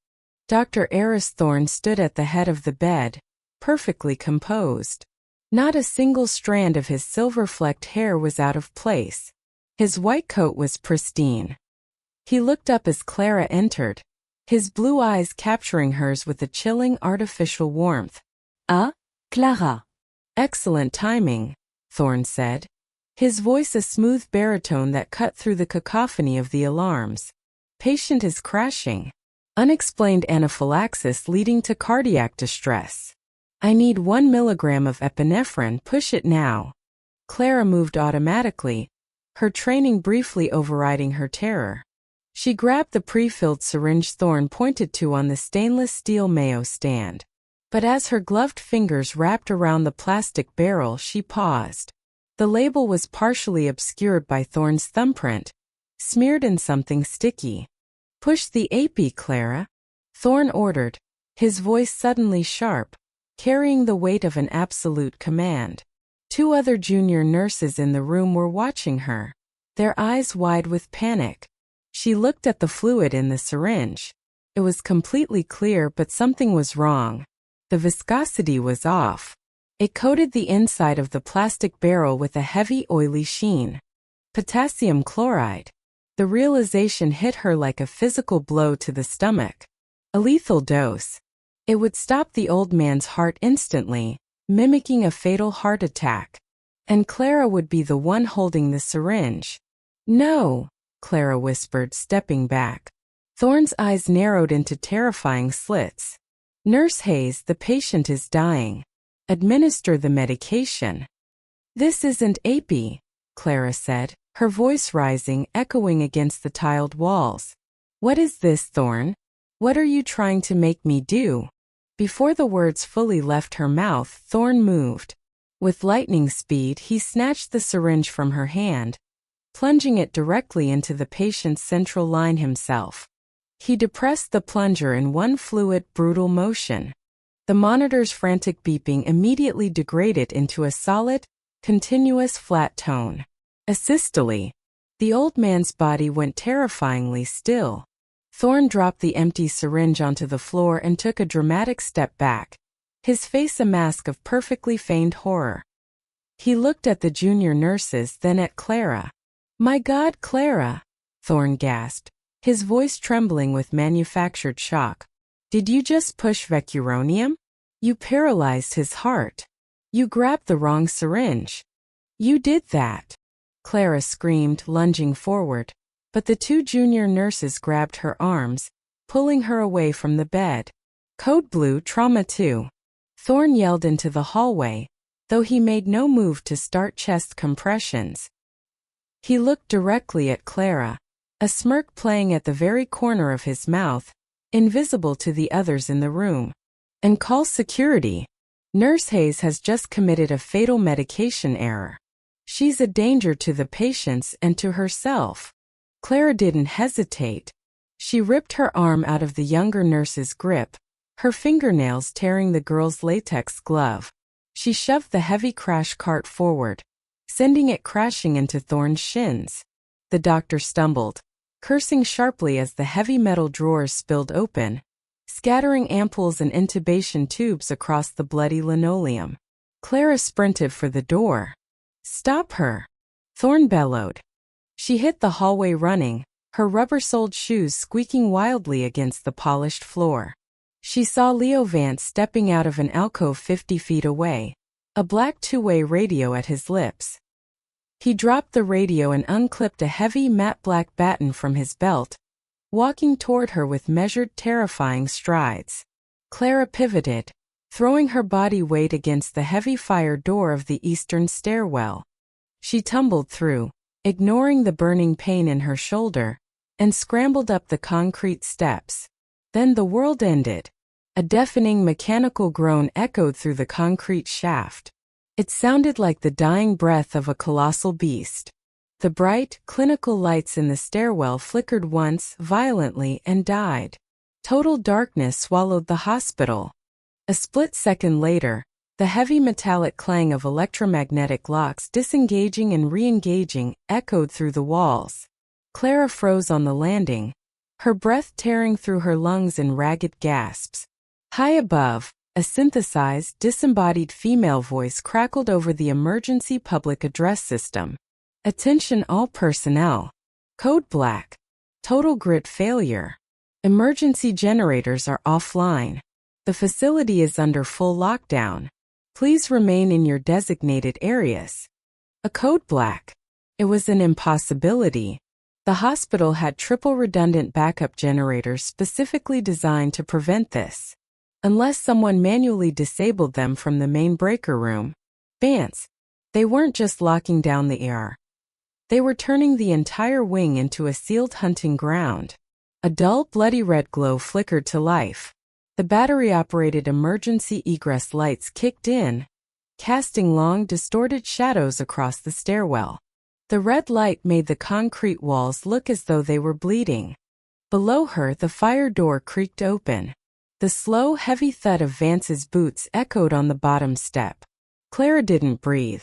Dr. Eris Thorne stood at the head of the bed, perfectly composed. Not a single strand of his silver-flecked hair was out of place. His white coat was pristine. He looked up as Clara entered, his blue eyes capturing hers with a chilling artificial warmth. Ah, Clara. Excellent timing, Thorne said, his voice a smooth baritone that cut through the cacophony of the alarms. Patient is crashing. Unexplained anaphylaxis leading to cardiac distress. I need 1 milligram of epinephrine, push it now. Clara moved automatically, her training briefly overriding her terror. She grabbed the pre-filled syringe Thorne pointed to on the stainless steel Mayo stand. But as her gloved fingers wrapped around the plastic barrel, she paused. The label was partially obscured by Thorne's thumbprint, smeared in something sticky. Push the AP, Clara, Thorne ordered, his voice suddenly sharp, carrying the weight of an absolute command. 2 other junior nurses in the room were watching her, their eyes wide with panic. She looked at the fluid in the syringe. It was completely clear, but something was wrong. The viscosity was off. It coated the inside of the plastic barrel with a heavy, oily sheen. Potassium chloride. The realization hit her like a physical blow to the stomach. A lethal dose. It would stop the old man's heart instantly, mimicking a fatal heart attack. And Clara would be the one holding the syringe. No, Clara whispered, stepping back. Thorne's eyes narrowed into terrifying slits. Nurse Hayes, the patient is dying. Administer the medication. This isn't AP, Clara said, her voice rising, echoing against the tiled walls. What is this, Thorne? What are you trying to make me do? Before the words fully left her mouth, Thorne moved. With lightning speed, he snatched the syringe from her hand, plunging it directly into the patient's central line himself. He depressed the plunger in one fluid, brutal motion. The monitor's frantic beeping immediately degraded into a solid, continuous flat tone. Asystole. The old man's body went terrifyingly still. Thorne dropped the empty syringe onto the floor and took a dramatic step back, his face a mask of perfectly feigned horror. He looked at the junior nurses, then at Clara. My God, Clara, Thorne gasped, his voice trembling with manufactured shock. Did you just push vecuronium? You paralyzed his heart. You grabbed the wrong syringe. You did that. Clara screamed, lunging forward, but the 2 junior nurses grabbed her arms, pulling her away from the bed. Code Blue, Trauma 2. Thorne yelled into the hallway, though he made no move to start chest compressions. He looked directly at Clara, a smirk playing at the very corner of his mouth, invisible to the others in the room. And call security. Nurse Hayes has just committed a fatal medication error. She's a danger to the patients and to herself. Clara didn't hesitate. She ripped her arm out of the younger nurse's grip, her fingernails tearing the girl's latex glove. She shoved the heavy crash cart forward, sending it crashing into Thorne's shins. The doctor stumbled, cursing sharply as the heavy metal drawers spilled open, scattering ampoules and intubation tubes across the bloody linoleum. Clara sprinted for the door. "Stop her!" Thorne bellowed. She hit the hallway running, her rubber-soled shoes squeaking wildly against the polished floor. She saw Leo Vance stepping out of an alcove 50 feet away, a black two-way radio at his lips. He dropped the radio and unclipped a heavy matte black baton from his belt, walking toward her with measured, terrifying strides. Clara pivoted, throwing her body weight against the heavy fire door of the eastern stairwell. She tumbled through, ignoring the burning pain in her shoulder, and scrambled up the concrete steps. Then the world ended. A deafening mechanical groan echoed through the concrete shaft. It sounded like the dying breath of a colossal beast. The bright, clinical lights in the stairwell flickered once, violently, and died. Total darkness swallowed the hospital. A split second later, the heavy metallic clang of electromagnetic locks disengaging and re-engaging echoed through the walls. Clara froze on the landing, her breath tearing through her lungs in ragged gasps. High above, a synthesized, disembodied female voice crackled over the emergency public address system. "Attention all personnel. Code Black. Total grid failure. Emergency generators are offline. The facility is under full lockdown. Please remain in your designated areas." A code black. It was an impossibility. The hospital had triple redundant backup generators specifically designed to prevent this. Unless someone manually disabled them from the main breaker room. Vance. They weren't just locking down the air. They were turning the entire wing into a sealed hunting ground. A dull, bloody red glow flickered to life. The battery-operated emergency egress lights kicked in, casting long, distorted shadows across the stairwell. The red light made the concrete walls look as though they were bleeding. Below her, the fire door creaked open. The slow, heavy thud of Vance's boots echoed on the bottom step. Clara didn't breathe.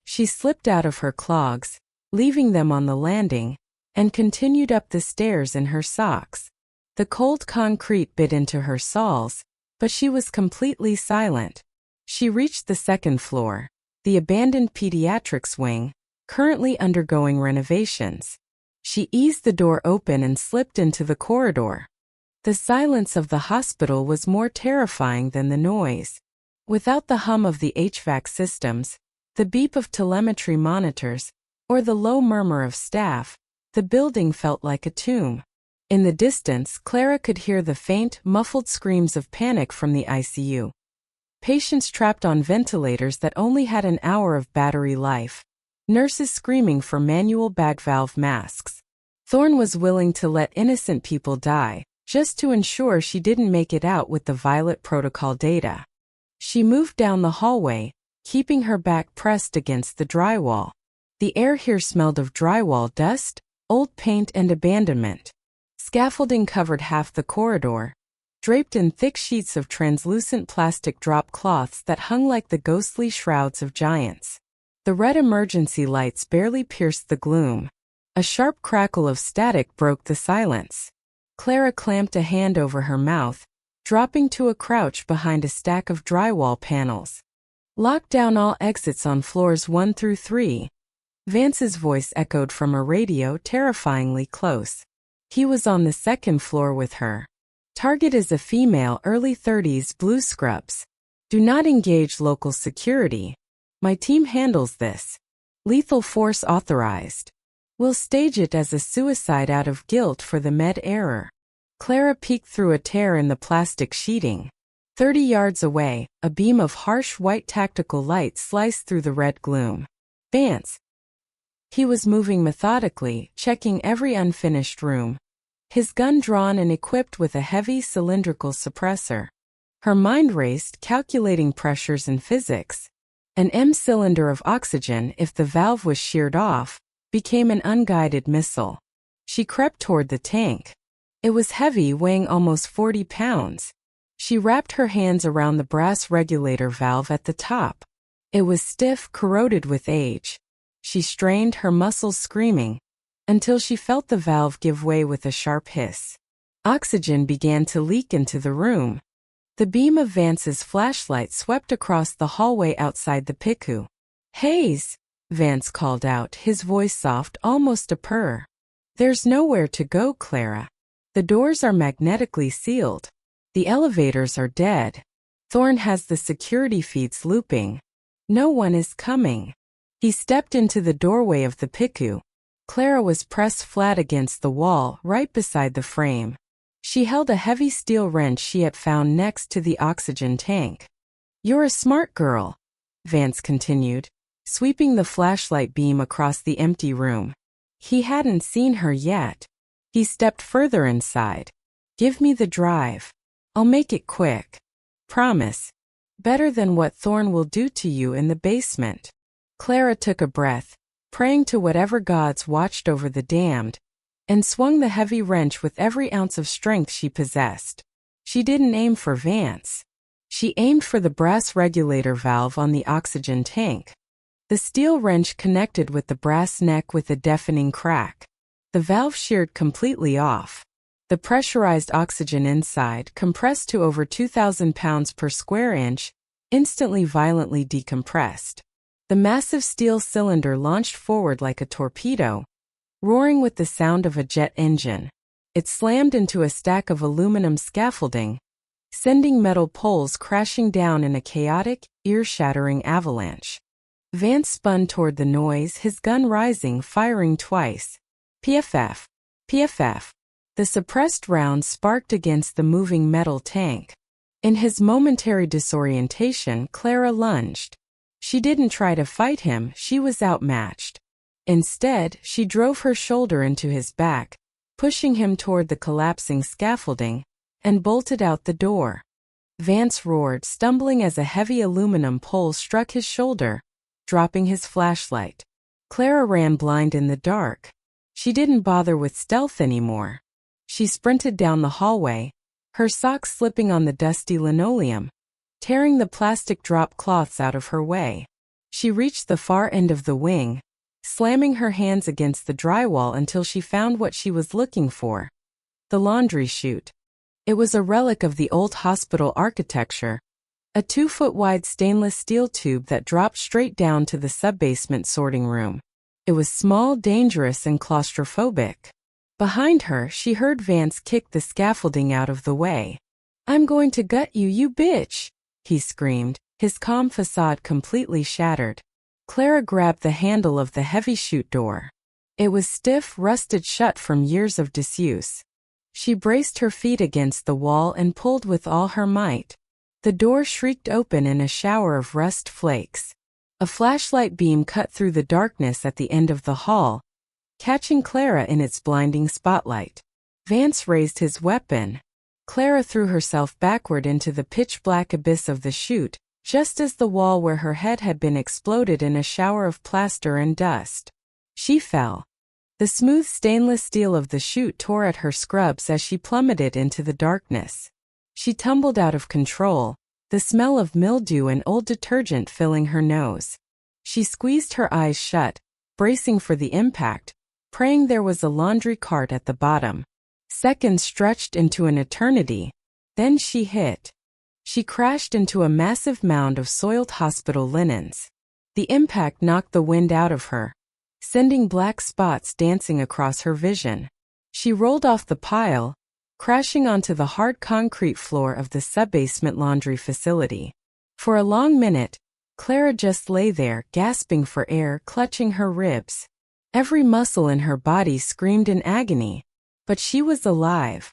She slipped out of her clogs, leaving them on the landing, and continued up the stairs in her socks. The cold concrete bit into her soles, but she was completely silent. She reached the second floor, the abandoned pediatrics wing, currently undergoing renovations. She eased the door open and slipped into the corridor. The silence of the hospital was more terrifying than the noise. Without the hum of the HVAC systems, the beep of telemetry monitors, or the low murmur of staff, the building felt like a tomb. In the distance, Clara could hear the faint, muffled screams of panic from the ICU. Patients trapped on ventilators that only had an hour of battery life. Nurses screaming for manual bag valve masks. Thorne was willing to let innocent people die, just to ensure she didn't make it out with the Violet Protocol data. She moved down the hallway, keeping her back pressed against the drywall. The air here smelled of drywall dust, old paint, and abandonment. Scaffolding covered half the corridor, draped in thick sheets of translucent plastic drop cloths that hung like the ghostly shrouds of giants. The red emergency lights barely pierced the gloom. A sharp crackle of static broke the silence. Clara clamped a hand over her mouth, dropping to a crouch behind a stack of drywall panels. "Lock down all exits on floors 1 through 3. Vance's voice echoed from a radio terrifyingly close. He was on the second floor with her. "Target is a female, early 30s, blue scrubs. Do not engage local security. My team handles this. Lethal force authorized. We'll stage it as a suicide out of guilt for the med error." Clara peeked through a tear in the plastic sheeting. 30 yards away, a beam of harsh white tactical light sliced through the red gloom. "Vance." He was moving methodically, checking every unfinished room. His gun drawn and equipped with a heavy cylindrical suppressor. Her mind raced, calculating pressures and physics. An M cylinder of oxygen, if the valve was sheared off, became an unguided missile. She crept toward the tank. It was heavy, weighing almost 40 pounds. She wrapped her hands around the brass regulator valve at the top. It was stiff, corroded with age. She strained, her muscles screaming, until she felt the valve give way with a sharp hiss. Oxygen began to leak into the room. The beam of Vance's flashlight swept across the hallway outside the PICU. "Hayes!" Vance called out, his voice soft, almost a purr. "There's nowhere to go, Clara. The doors are magnetically sealed. The elevators are dead. Thorne has the security feeds looping. No one is coming." He stepped into the doorway of the PICU. Clara was pressed flat against the wall, right beside the frame. She held a heavy steel wrench she had found next to the oxygen tank. "You're a smart girl," Vance continued, sweeping the flashlight beam across the empty room. He hadn't seen her yet. He stepped further inside. "Give me the drive. I'll make it quick. Promise. Better than what Thorne will do to you in the basement." Clara took a breath, praying to whatever gods watched over the damned, and swung the heavy wrench with every ounce of strength she possessed. She didn't aim for Vance. She aimed for the brass regulator valve on the oxygen tank. The steel wrench connected with the brass neck with a deafening crack. The valve sheared completely off. The pressurized oxygen inside, compressed to over 2,000 pounds per square inch, instantly violently decompressed. The massive steel cylinder launched forward like a torpedo, roaring with the sound of a jet engine. It slammed into a stack of aluminum scaffolding, sending metal poles crashing down in a chaotic, ear-shattering avalanche. Vance spun toward the noise, his gun rising, firing twice. PFF. PFF. The suppressed round sparked against the moving metal tank. In his momentary disorientation, Clara lunged. She didn't try to fight him, she was outmatched. Instead, she drove her shoulder into his back, pushing him toward the collapsing scaffolding, and bolted out the door. Vance roared, stumbling as a heavy aluminum pole struck his shoulder, dropping his flashlight. Clara ran blind in the dark. She didn't bother with stealth anymore. She sprinted down the hallway, her socks slipping on the dusty linoleum, tearing the plastic drop cloths out of her way. She reached the far end of the wing, slamming her hands against the drywall until she found what she was looking for. The laundry chute. It was a relic of the old hospital architecture, a 2-foot-wide stainless steel tube that dropped straight down to the subbasement sorting room. It was small, dangerous, and claustrophobic. Behind her, she heard Vance kick the scaffolding out of the way. "I'm going to gut you, you bitch!" he screamed, his calm facade completely shattered. Clara grabbed the handle of the heavy chute door. It was stiff, rusted shut from years of disuse. She braced her feet against the wall and pulled with all her might. The door shrieked open in a shower of rust flakes. A flashlight beam cut through the darkness at the end of the hall, catching Clara in its blinding spotlight. Vance raised his weapon. Clara threw herself backward into the pitch-black abyss of the chute, just as the wall where her head had been exploded in a shower of plaster and dust. She fell. The smooth stainless steel of the chute tore at her scrubs as she plummeted into the darkness. She tumbled out of control, the smell of mildew and old detergent filling her nose. She squeezed her eyes shut, bracing for the impact, praying there was a laundry cart at the bottom. Seconds stretched into an eternity. Then she hit. She crashed into a massive mound of soiled hospital linens. The impact knocked the wind out of her, sending black spots dancing across her vision. She rolled off the pile, crashing onto the hard concrete floor of the subbasement laundry facility. For a long minute, Clara just lay there, gasping for air, clutching her ribs. Every muscle in her body screamed in agony, but she was alive.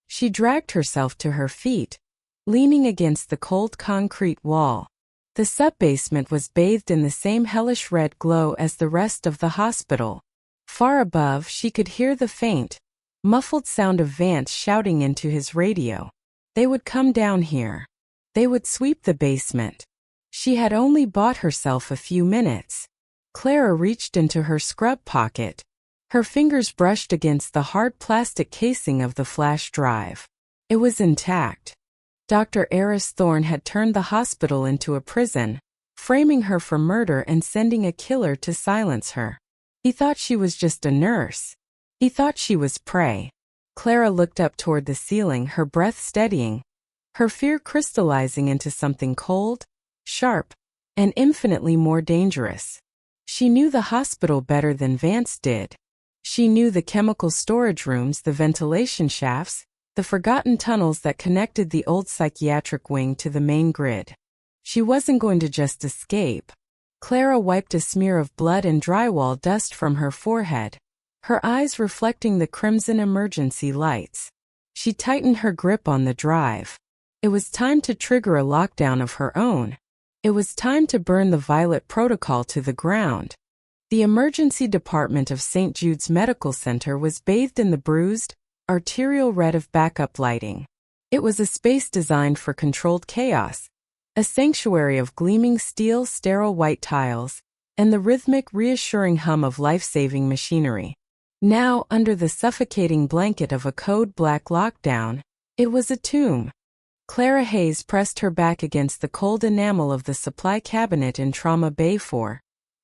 She dragged herself to her feet, leaning against the cold concrete wall. The subbasement was bathed in the same hellish red glow as the rest of the hospital. Far above, she could hear the faint, muffled sound of Vance shouting into his radio. They would come down here. They would sweep the basement. She had only bought herself a few minutes. Clara reached into her scrub pocket. Her fingers brushed against the hard plastic casing of the flash drive. It was intact. Dr. Eris Thorne had turned the hospital into a prison, framing her for murder and sending a killer to silence her. He thought she was just a nurse. He thought she was prey. Clara looked up toward the ceiling, her breath steadying. her fear crystallizing into something cold, sharp, and infinitely more dangerous. She knew the hospital better than Vance did. She knew the chemical storage rooms, the ventilation shafts, the forgotten tunnels that connected the old psychiatric wing to the main grid. She wasn't going to just escape. Clara wiped a smear of blood and drywall dust from her forehead, her eyes reflecting the crimson emergency lights. She tightened her grip on the drive. It was time to trigger a lockdown of her own. It was time to burn the Violet Protocol to the ground. The emergency department of St. Jude's Medical Center was bathed in the bruised, arterial red of backup lighting. It was a space designed for controlled chaos, a sanctuary of gleaming steel, sterile white tiles, and the rhythmic, reassuring hum of life-saving machinery. Now, under the suffocating blanket of a code black lockdown, it was a tomb. Clara Hayes pressed her back against the cold enamel of the supply cabinet in Trauma Bay 4.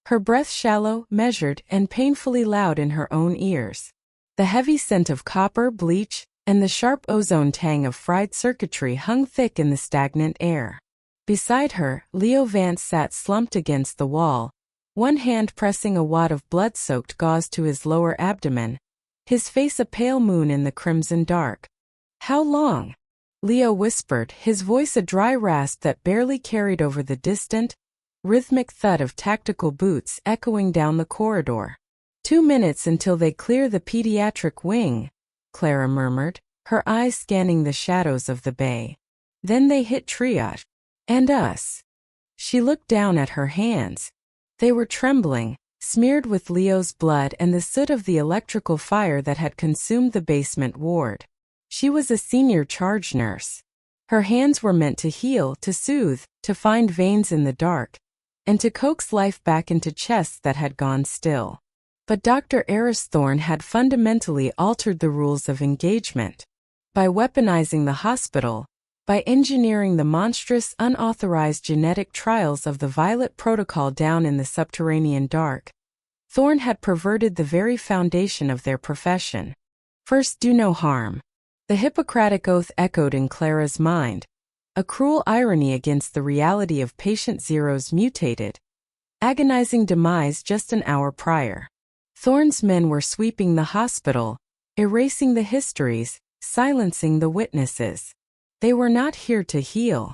Her breath shallow, measured, and painfully loud in her own ears. The heavy scent of copper, bleach, and the sharp ozone tang of fried circuitry hung thick in the stagnant air. Beside her, Leo Vance sat slumped against the wall, one hand pressing a wad of blood-soaked gauze to his lower abdomen, his face a pale moon in the crimson dark. "How long?" Leo whispered, his voice a dry rasp that barely carried over the distant, rhythmic thud of tactical boots echoing down the corridor. 2 minutes until they clear the pediatric wing," Clara murmured, her eyes scanning the shadows of the bay. "Then they hit triage. And us." She looked down at her hands. They were trembling, smeared with Leo's blood and the soot of the electrical fire that had consumed the basement ward. She was a senior charge nurse. Her hands were meant to heal, to soothe, to find veins in the dark, and to coax life back into chests that had gone still. But Dr. Eris Thorne had fundamentally altered the rules of engagement. By weaponizing the hospital, by engineering the monstrous, unauthorized genetic trials of the Violet Protocol down in the subterranean dark, Thorne had perverted the very foundation of their profession. First, do no harm. The Hippocratic oath echoed in Clara's mind, a cruel irony against the reality of Patient Zero's mutated, agonizing demise just an hour prior. Thorne's men were sweeping the hospital, erasing the histories, silencing the witnesses. They were not here to heal.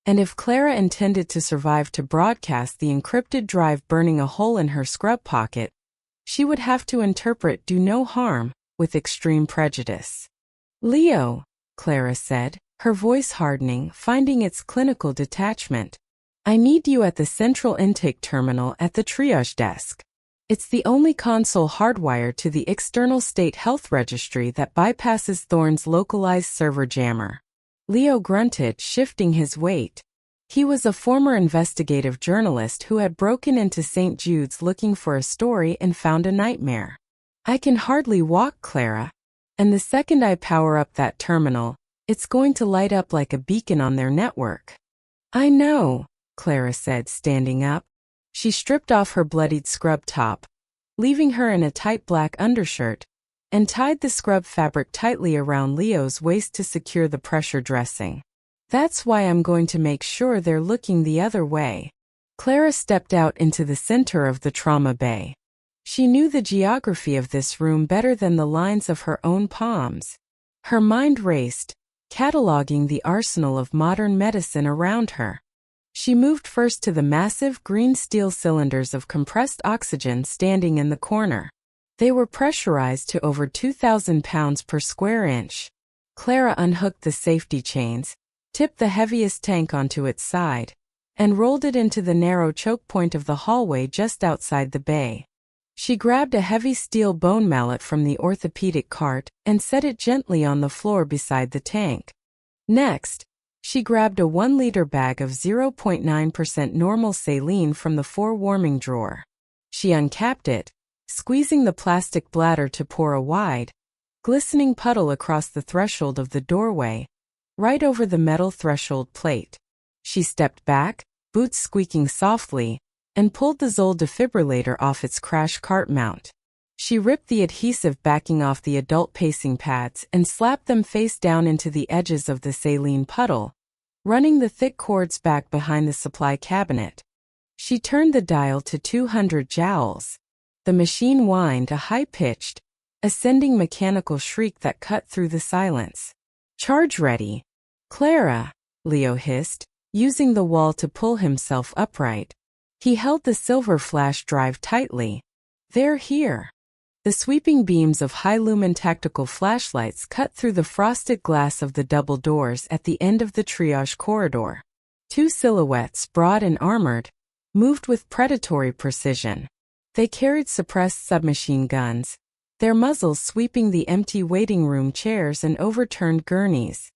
And if Clara intended to survive to broadcast the encrypted drive burning a hole in her scrub pocket, she would have to interpret "do no harm" with extreme prejudice. "Leo," Clara said, her voice hardening, finding its clinical detachment. "I need you at the central intake terminal at the triage desk. It's the only console hardwired to the external state health registry that bypasses Thorne's localized server jammer." Leo grunted, shifting his weight. He was a former investigative journalist who had broken into St. Jude's looking for a story and found a nightmare. "I can hardly walk, Clara. And the second I power up that terminal, it's going to light up like a beacon on their network." "I know," Clara said, standing up. She stripped off her bloodied scrub top, leaving her in a tight black undershirt, and tied the scrub fabric tightly around Leo's waist to secure the pressure dressing. "That's why I'm going to make sure they're looking the other way." Clara stepped out into the center of the trauma bay. She knew the geography of this room better than the lines of her own palms. Her mind raced, cataloging the arsenal of modern medicine around her. She moved first to the massive green steel cylinders of compressed oxygen standing in the corner. They were pressurized to over 2,000 pounds per square inch. Clara unhooked the safety chains, tipped the heaviest tank onto its side, and rolled it into the narrow choke point of the hallway just outside the bay. She grabbed a heavy steel bone mallet from the orthopedic cart and set it gently on the floor beside the tank. Next, she grabbed a 1-liter bag of 0.9% normal saline from the forewarming drawer. She uncapped it, squeezing the plastic bladder to pour a wide, glistening puddle across the threshold of the doorway, right over the metal threshold plate. She stepped back, boots squeaking softly, and pulled the Zoll defibrillator off its crash cart mount. She ripped the adhesive backing off the adult pacing pads and slapped them face down into the edges of the saline puddle, running the thick cords back behind the supply cabinet. She turned the dial to 200 joules. The machine whined a high-pitched, ascending mechanical shriek that cut through the silence. "Charge ready." "Clara," Leo hissed, using the wall to pull himself upright. He held the silver flash drive tightly. "They're here." The sweeping beams of high-lumen tactical flashlights cut through the frosted glass of the double doors at the end of the triage corridor. Two silhouettes, broad and armored, moved with predatory precision. They carried suppressed submachine guns, their muzzles sweeping the empty waiting room chairs and overturned gurneys.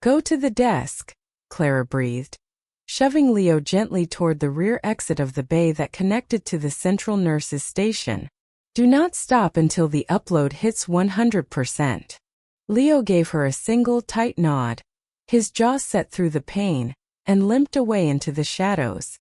"Go to the desk," Clara breathed, shoving Leo gently toward the rear exit of the bay that connected to the central nurse's station. "Do not stop until the upload hits 100%. Leo gave her a single tight nod, his jaw set through the pain, and limped away into the shadows.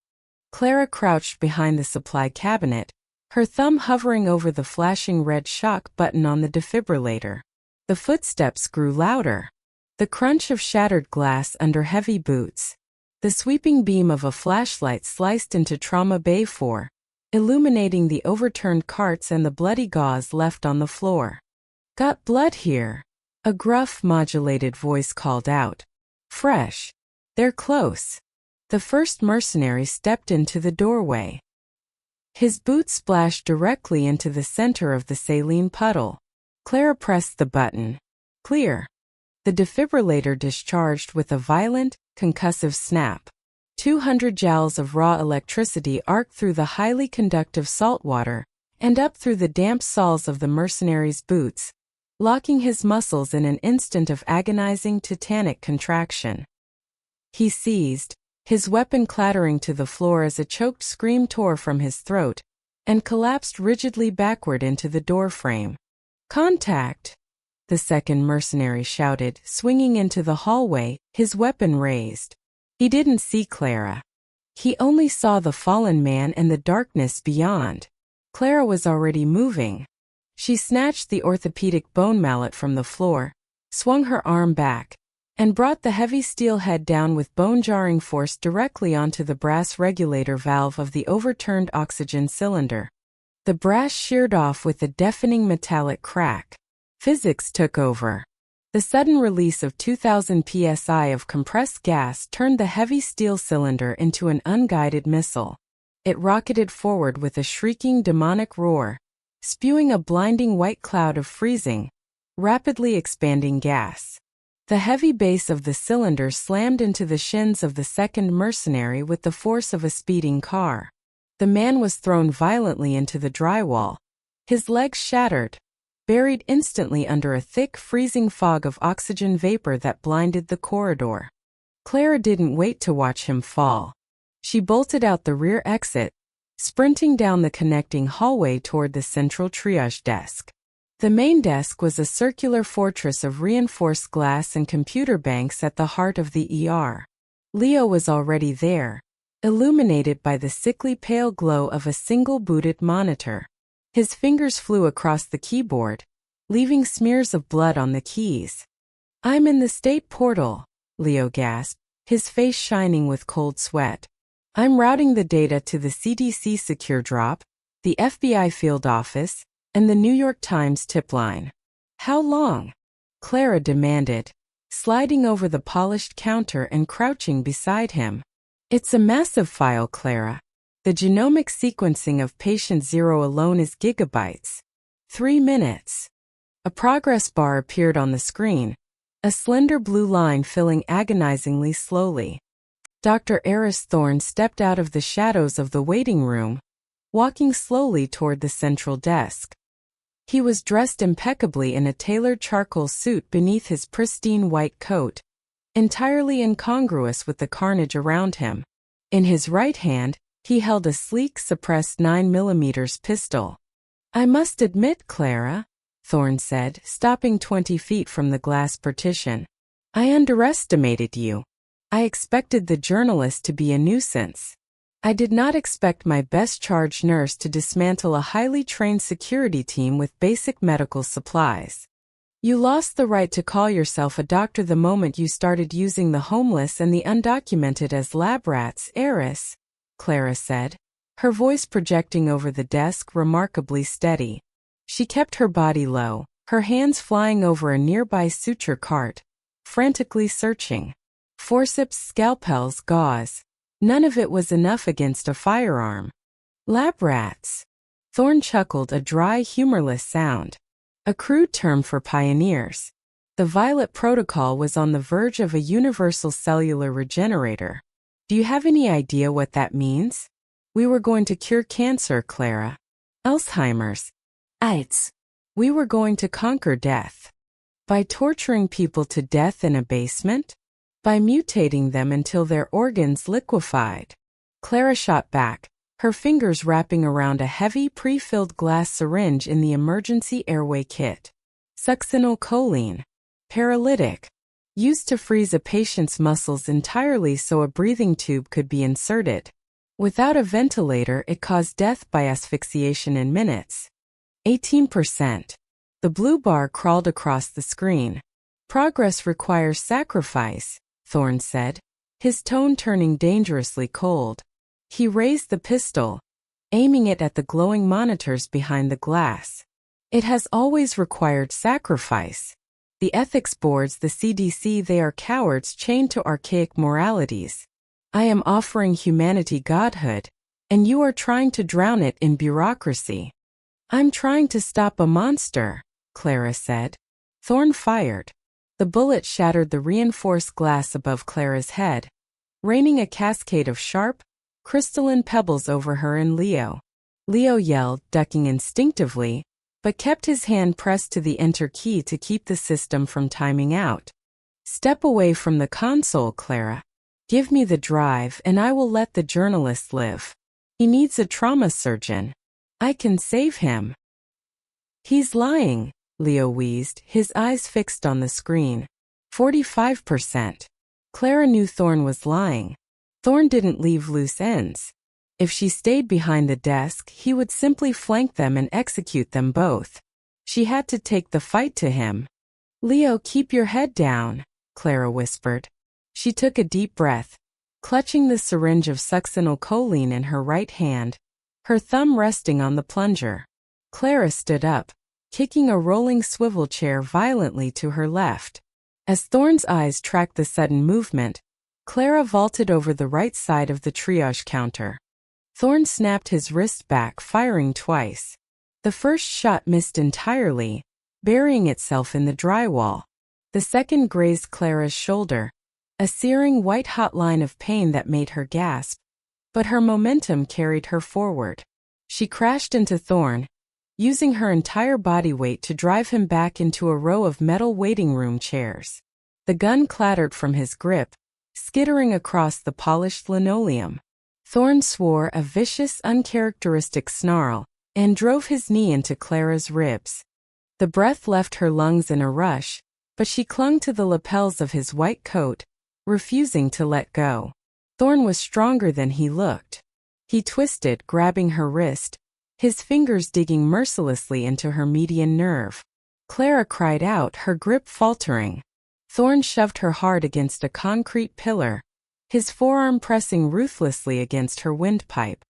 Clara crouched behind the supply cabinet, her thumb hovering over the flashing red shock button on the defibrillator. The footsteps grew louder. The crunch of shattered glass under heavy boots. The sweeping beam of a flashlight sliced into Trauma Bay 4, illuminating the overturned carts and the bloody gauze left on the floor. "Got blood here," a gruff, modulated voice called out. "Fresh. They're close." The first mercenary stepped into the doorway. His boots splashed directly into the center of the saline puddle. Clara pressed the button. "Clear." The defibrillator discharged with a violent, concussive snap. 200 joules of raw electricity arced through the highly conductive salt water and up through the damp soles of the mercenary's boots, locking his muscles in an instant of agonizing tetanic contraction. He seized, his weapon clattering to the floor as a choked scream tore from his throat, and collapsed rigidly backward into the doorframe. "Contact!" the second mercenary shouted, swinging into the hallway, his weapon raised. He didn't see Clara. He only saw the fallen man and the darkness beyond. Clara was already moving. She snatched the orthopedic bone mallet from the floor, swung her arm back, and brought the heavy steel head down with bone-jarring force directly onto the brass regulator valve of the overturned oxygen cylinder. The brass sheared off with a deafening metallic crack. Physics took over. The sudden release of 2,000 psi of compressed gas turned the heavy steel cylinder into an unguided missile. It rocketed forward with a shrieking demonic roar, spewing a blinding white cloud of freezing, rapidly expanding gas. The heavy base of the cylinder slammed into the shins of the second mercenary with the force of a speeding car. The man was thrown violently into the drywall, his legs shattered, buried instantly under a thick, freezing fog of oxygen vapor that blinded the corridor. Clara didn't wait to watch him fall. She bolted out the rear exit, sprinting down the connecting hallway toward the central triage desk. The main desk was a circular fortress of reinforced glass and computer banks at the heart of the ER. Leo was already there, illuminated by the sickly pale glow of a single booted monitor. His fingers flew across the keyboard, leaving smears of blood on the keys. "I'm in the state portal," Leo gasped, his face shining with cold sweat. "I'm routing the data to the CDC secure drop, the FBI field office, and the New York Times tip line." "How long?" Clara demanded, sliding over the polished counter and crouching beside him. "It's a massive file, Clara. The genomic sequencing of patient 0 alone is gigabytes. 3 minutes. A progress bar appeared on the screen, a slender blue line filling agonizingly slowly. Dr. Eris Thorne stepped out of the shadows of the waiting room, walking slowly toward the central desk. He was dressed impeccably in a tailored charcoal suit beneath his pristine white coat, entirely incongruous with the carnage around him. In his right hand, he held a sleek, suppressed 9mm pistol. "I must admit, Clara," Thorne said, stopping 20 feet from the glass partition, "I underestimated you. I expected the journalist to be a nuisance. I did not expect my best charge nurse to dismantle a highly trained security team with basic medical supplies. You lost the right to call yourself a doctor the moment you started using the homeless and the undocumented as lab rats, heiress, Clara said, her voice projecting over the desk remarkably steady. She kept her body low, her hands flying over a nearby suture cart, frantically searching. Forceps, scalpels, gauze. None of it was enough against a firearm. Lab rats. Thorne chuckled, a dry, humorless sound. A crude term for pioneers. The Violet Protocol was on the verge of a universal cellular regenerator. Do you have any idea what that means? We were going to cure cancer, Clara. Alzheimer's. AIDS. We were going to conquer death. By torturing people to death in a basement? By mutating them until their organs liquefied. Clara shot back, her fingers wrapping around a heavy pre-filled glass syringe in the emergency airway kit. Succinylcholine. Paralytic. Used to freeze a patient's muscles entirely so a breathing tube could be inserted. Without a ventilator, it caused death by asphyxiation in minutes. 18%. The blue bar crawled across the screen. Progress requires sacrifice, Thorne said, his tone turning dangerously cold. He raised the pistol, aiming it at the glowing monitors behind the glass. It has always required sacrifice. The ethics boards, the CDC, they are cowards chained to archaic moralities. I am offering humanity godhood, and you are trying to drown it in bureaucracy. I'm trying to stop a monster, Clara said. Thorne fired. The bullet shattered the reinforced glass above Clara's head, raining a cascade of sharp, crystalline pebbles over her and Leo. Leo yelled, ducking instinctively, but kept his hand pressed to the enter key to keep the system from timing out. Step away from the console, Clara. Give me the drive and I will let the journalist live. He needs a trauma surgeon. I can save him. He's lying, Leo wheezed, his eyes fixed on the screen. 45%. Clara knew Thorne was lying. Thorne didn't leave loose ends. If she stayed behind the desk, he would simply flank them and execute them both. She had to take the fight to him. Leo, keep your head down, Clara whispered. She took a deep breath, clutching the syringe of succinylcholine in her right hand, her thumb resting on the plunger. Clara stood up, kicking a rolling swivel chair violently to her left. As Thorne's eyes tracked the sudden movement, Clara vaulted over the right side of the triage counter. Thorne snapped his wrist back, firing twice. The first shot missed entirely, burying itself in the drywall. The second grazed Clara's shoulder, a searing white-hot line of pain that made her gasp. But her momentum carried her forward. She crashed into Thorne, using her entire body weight to drive him back into a row of metal waiting room chairs. The gun clattered from his grip, skittering across the polished linoleum. Thorne swore a vicious, uncharacteristic snarl and drove his knee into Clara's ribs. The breath left her lungs in a rush, but she clung to the lapels of his white coat, refusing to let go. Thorne was stronger than he looked. He twisted, grabbing her wrist, his fingers digging mercilessly into her median nerve. Clara cried out, her grip faltering. Thorne shoved her hard against a concrete pillar, his forearm pressing ruthlessly against her windpipe.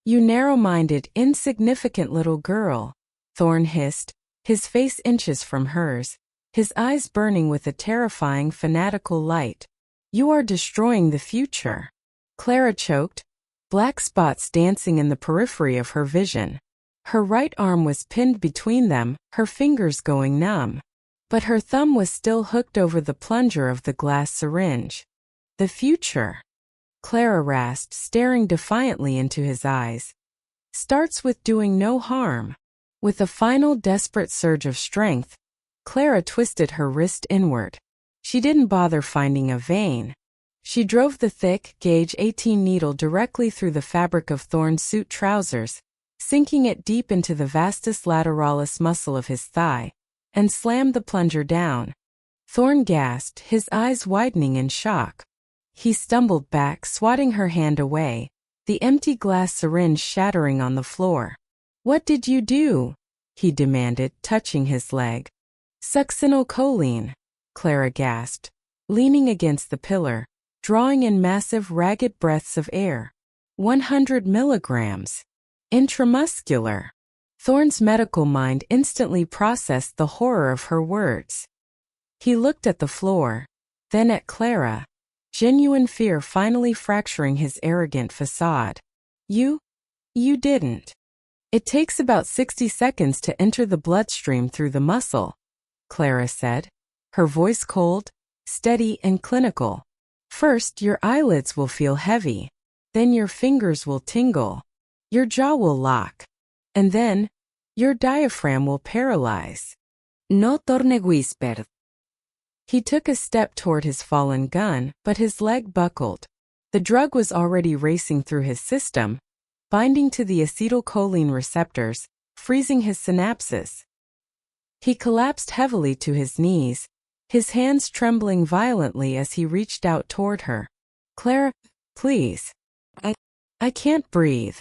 You narrow-minded, insignificant little girl, Thorne hissed, his face inches from hers, his eyes burning with a terrifying, fanatical light. You are destroying the future. Clara choked, black spots dancing in the periphery of her vision. Her right arm was pinned between them, her fingers going numb. But her thumb was still hooked over the plunger of the glass syringe. The future, Clara rasped, staring defiantly into his eyes, starts with doing no harm. With a final desperate surge of strength, Clara twisted her wrist inward. She didn't bother finding a vein. She drove the thick, gauge 18 needle directly through the fabric of Thorne's suit trousers, sinking it deep into the vastus lateralis muscle of his thigh, and slammed the plunger down. Thorne gasped, his eyes widening in shock. He stumbled back, swatting her hand away, the empty glass syringe shattering on the floor. What did you do? He demanded, touching his leg. Succinylcholine, Clara gasped, leaning against the pillar, drawing in massive ragged breaths of air. 100 milligrams. Intramuscular. Thorne's medical mind instantly processed the horror of her words. He looked at the floor, then at Clara, genuine fear finally fracturing his arrogant facade. You didn't. It takes about 60 seconds to enter the bloodstream through the muscle, Clara said, her voice cold, steady and clinical. First, your eyelids will feel heavy. Then your fingers will tingle. Your jaw will lock. And then, your diaphragm will paralyze. No torne whispered. He took a step toward his fallen gun, but his leg buckled. The drug was already racing through his system, binding to the acetylcholine receptors, freezing his synapses. He collapsed heavily to his knees, his hands trembling violently as he reached out toward her. Clara, please. I can't breathe.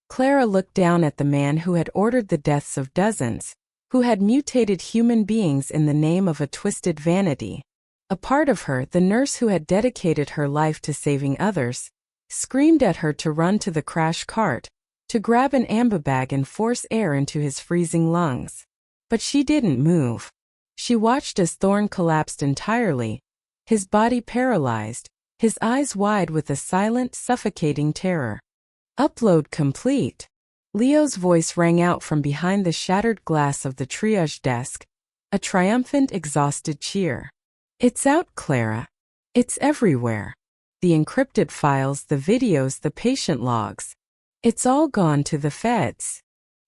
Clara looked down at the man who had ordered the deaths of dozens, who had mutated human beings in the name of a twisted vanity. A part of her, the nurse who had dedicated her life to saving others, screamed at her to run to the crash cart, to grab an amber bag and force air into his freezing lungs. But she didn't move. She watched as Thorne collapsed entirely, his body paralyzed, his eyes wide with a silent, suffocating terror. Upload complete. Leo's voice rang out from behind the shattered glass of the triage desk, a triumphant, exhausted cheer. It's out, Clara. It's everywhere. The encrypted files, the videos, the patient logs. It's all gone to the feds.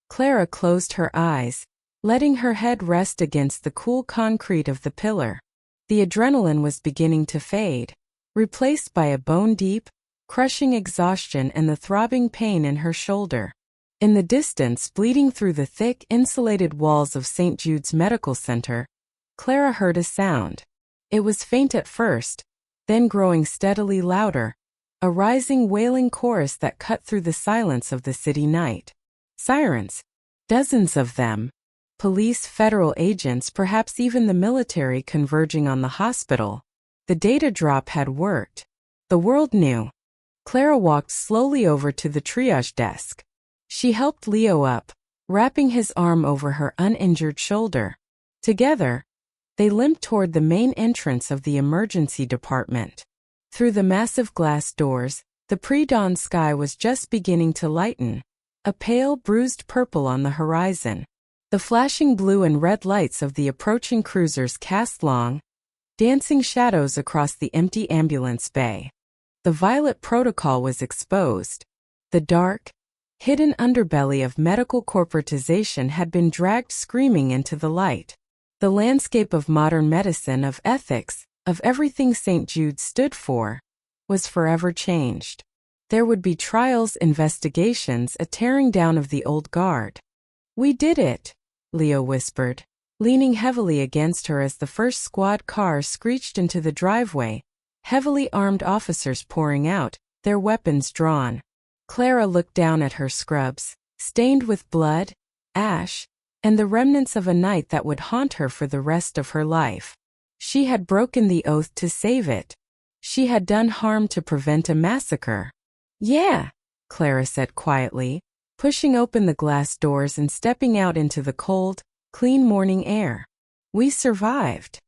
Clara closed her eyes, letting her head rest against the cool concrete of the pillar. The adrenaline was beginning to fade, replaced by a bone-deep, crushing exhaustion and the throbbing pain in her shoulder. In the distance, bleeding through the thick, insulated walls of St. Jude's Medical Center, Clara heard a sound. It was faint at first, then growing steadily louder, a rising, wailing chorus that cut through the silence of the city night. Sirens. Dozens of them. Police, federal agents, perhaps even the military converging on the hospital. The data drop had worked. The world knew. Clara walked slowly over to the triage desk. She helped Leo up, wrapping his arm over her uninjured shoulder. Together, they limped toward the main entrance of the emergency department. Through the massive glass doors, the pre-dawn sky was just beginning to lighten, a pale, bruised purple on the horizon. The flashing blue and red lights of the approaching cruisers cast long, dancing shadows across the empty ambulance bay. The violet protocol was exposed. The dark, hidden underbelly of medical corporatization had been dragged screaming into the light. The landscape of modern medicine, of ethics, of everything St. Jude stood for, was forever changed. There would be trials, investigations, a tearing down of the old guard. We did it, Leo whispered, leaning heavily against her as the first squad car screeched into the driveway, heavily armed officers pouring out, their weapons drawn. Clara looked down at her scrubs, stained with blood, ash, and the remnants of a night that would haunt her for the rest of her life. She had broken the oath to save it. She had done harm to prevent a massacre. Yeah, Clara said quietly, pushing open the glass doors and stepping out into the cold, clean morning air. We survived.